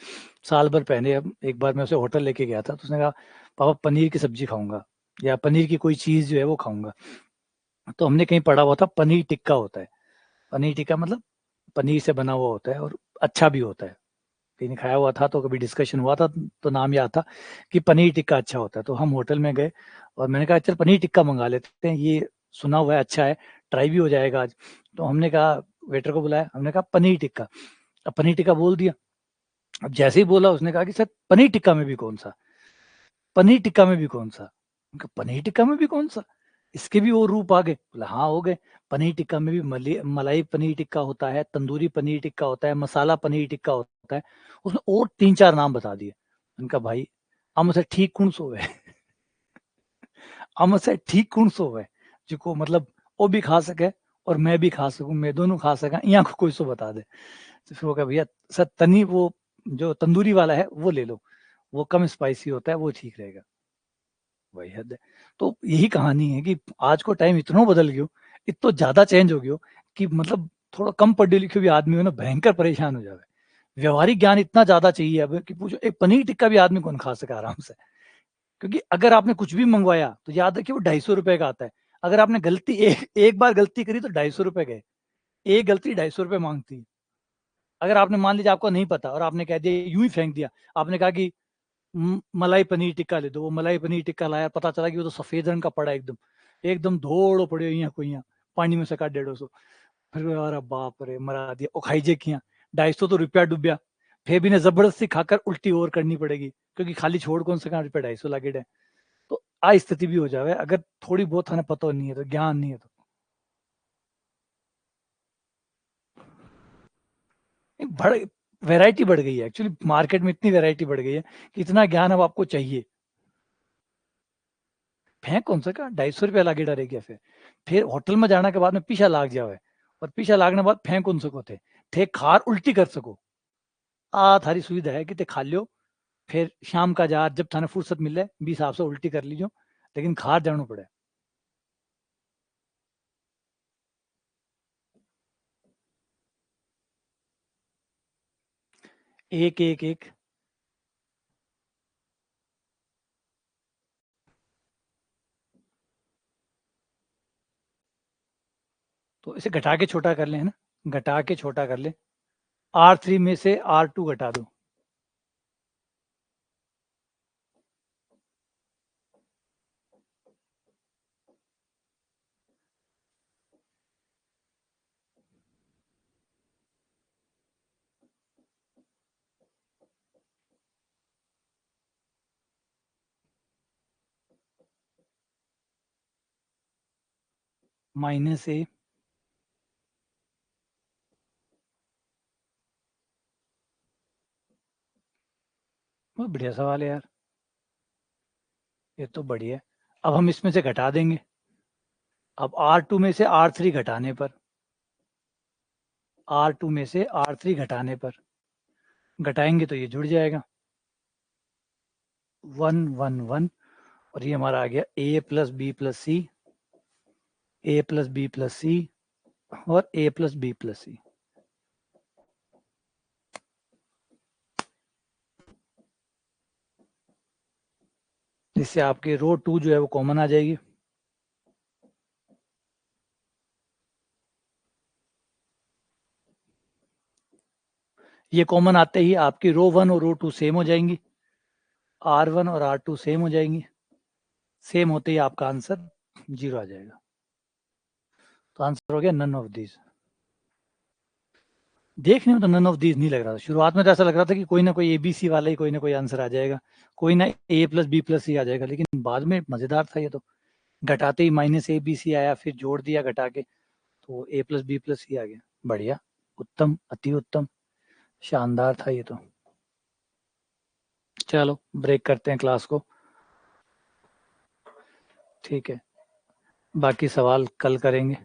[SPEAKER 1] साल भर पहले अब एक बार मैं उसे होटल लेके गया था, तो उसने कहा पापा पनीर की सब्जी खाऊंगा, या पनीर की कोई चीज जो है वो खाऊंगा। तो हमने कहीं पढ़ा हुआ था पनीर टिक्का होता है, पनीर टिक्का मतलब पनीर से बना हुआ होता है और अच्छा भी होता है। कहीं खाया हुआ था तो कभी डिस्कशन हुआ था, तो नाम याद था कि पनीर टिक्का अच्छा होता है। तो हम होटल में गए और मैंने कहा चल पनीर टिक्का मंगा लेते हैं, ये सुना हुआ है अच्छा है, ट्राई भी हो जाएगा आज। तो हमने कहा, वेटर को बुलाया, हमने कहा पनीर टिक्का। अब पनीर टिक्का बोल दिया। अब जैसे ही बोला उसने कहा कि सर पनीर टिक्का में भी कौन सा, पनीर टिक्का में भी कौन सा। उनका पनीर टिक्का में भी कौन सा, इसके भी वो रूप आ गए। बोला हाँ हो गए, पनीर टिक्का में भी मलाई पनीर टिक्का होता है, तंदूरी पनीर टिक्का होता है, मसाला पनीर टिक्का होता है। उसने और 3-4 नाम बता दिए। उनका भाई हम से ठीक कौन सो है हम से ठीक कौन सो है जिको मतलब वो भी खा सके और मैं भी खा सकूं, मैं दोनों खा सका, यहाँ को कोई सो बता दे। तो फिर वो कहा भैया सर तनी वो जो तंदूरी वाला है वो ले लो, वो कम स्पाइसी होता है, वो ठीक रहेगा। वही हद है। तो यही कहानी है कि आज को टाइम इतना बदल गयो, इतना ज्यादा चेंज हो गयो कि मतलब थोड़ा कम पढ़े लिखे भी आदमी हो ना भयंकर परेशान हो जावे। व्यवहारिक ज्ञान इतना ज्यादा चाहिए अब कि पूछो, एक पनीर टिक्का भी आदमी कौन खा सका आराम से। क्योंकि अगर आपने कुछ भी मंगवाया तो याद रखिए वो 250 रुपए का आता है। अगर आपने गलती एक बार गलती करी तो 250 रुपए गए, एक गलती 250 रुपए मांगती है। अगर आपने मान लीजिए आपको नहीं पता और आपने कह दिया, यूं ही फेंक दिया, आपने कहा कि मलाई पनीर टिक्का ले दो, वो मलाई पनीर टिक्का लाया, पता चला कि वो तो सफेद रंग का पड़ा, एकदम एकदम धोड़ो पड़े यहाँ को, यहाँ पानी में सका 150। फिर अरे बाप रे, मरा दिया, वो खाई जे किया 250 तो रुपया डूबया। फिर भी ने जबरदस्ती खाकर उल्टी और करनी पड़ेगी, क्योंकि खाली छोड़ कौन सका रुपया 250 लागे है। तो आ स्थिति भी हो जावे अगर थोड़ी बहुत हमें पता नहीं है तो, ज्ञान नहीं है तो। बढ़ वैरायटी बढ़ गई है एक्चुअली, मार्केट में इतनी वैरायटी बढ़ गई है कि इतना ज्ञान अब आपको चाहिए। फेंक कौन सा का 250 रुपया लागे डरेगा। फिर होटल में जाने के बाद में पीछा लाग जावे, और पीछा लागने बाद फेंक कौन सको थे खार उल्टी कर सको। आ थारी सुविधा है कि ते खा लियो, फिर शाम का जा जब थाने फुर्सत मिले भी हिसाब से उल्टी कर लीजो, लेकिन खार जाना पड़े। एक एक एक तो इसे घटा के छोटा कर ले, है ना, घटा के छोटा कर ले। R3 में से R2 घटा दो। -A। बहुत बढ़िया सवाल है यार, ये तो बढ़िया है। अब हम इसमें से घटा देंगे। अब R2 में से R3 घटाने पर, R2 में से R3 घटाने पर घटाएंगे तो ये जुड़ जाएगा 1 1 1, और ये हमारा आ गया A plus B plus C, A plus B plus C, और A plus B plus C. इससे आपके रो 2 जो है वो कॉमन आ जाएगी। ये कॉमन आते ही आपकी रो 1 और रो 2 सेम हो जाएंगी, R1 और R2 सेम हो जाएंगी। सेम होते ही आपका आंसर 0 आ जाएगा। तो आंसर हो गया नन ऑफ दीज। देखने में तो नन ऑफ दीज नहीं लग रहा था, शुरुआत में तो ऐसा लग रहा था कि कोई ना कोई ABC वाला ही कोई ना कोई आंसर आ जाएगा, कोई ना A प्लस बी प्लस सी आ जाएगा, लेकिन बाद में मजेदार था ये तो। घटाते ही -ABC आया, फिर जोड़ दिया घटा के, तो A प्लस बी प्लस सी आ गया। बढ़िया, उत्तम, अति उत्तम, शानदार था ये तो। चलो ब्रेक करते हैं क्लास को। ठीक है, बाकी सवाल कल करेंगे।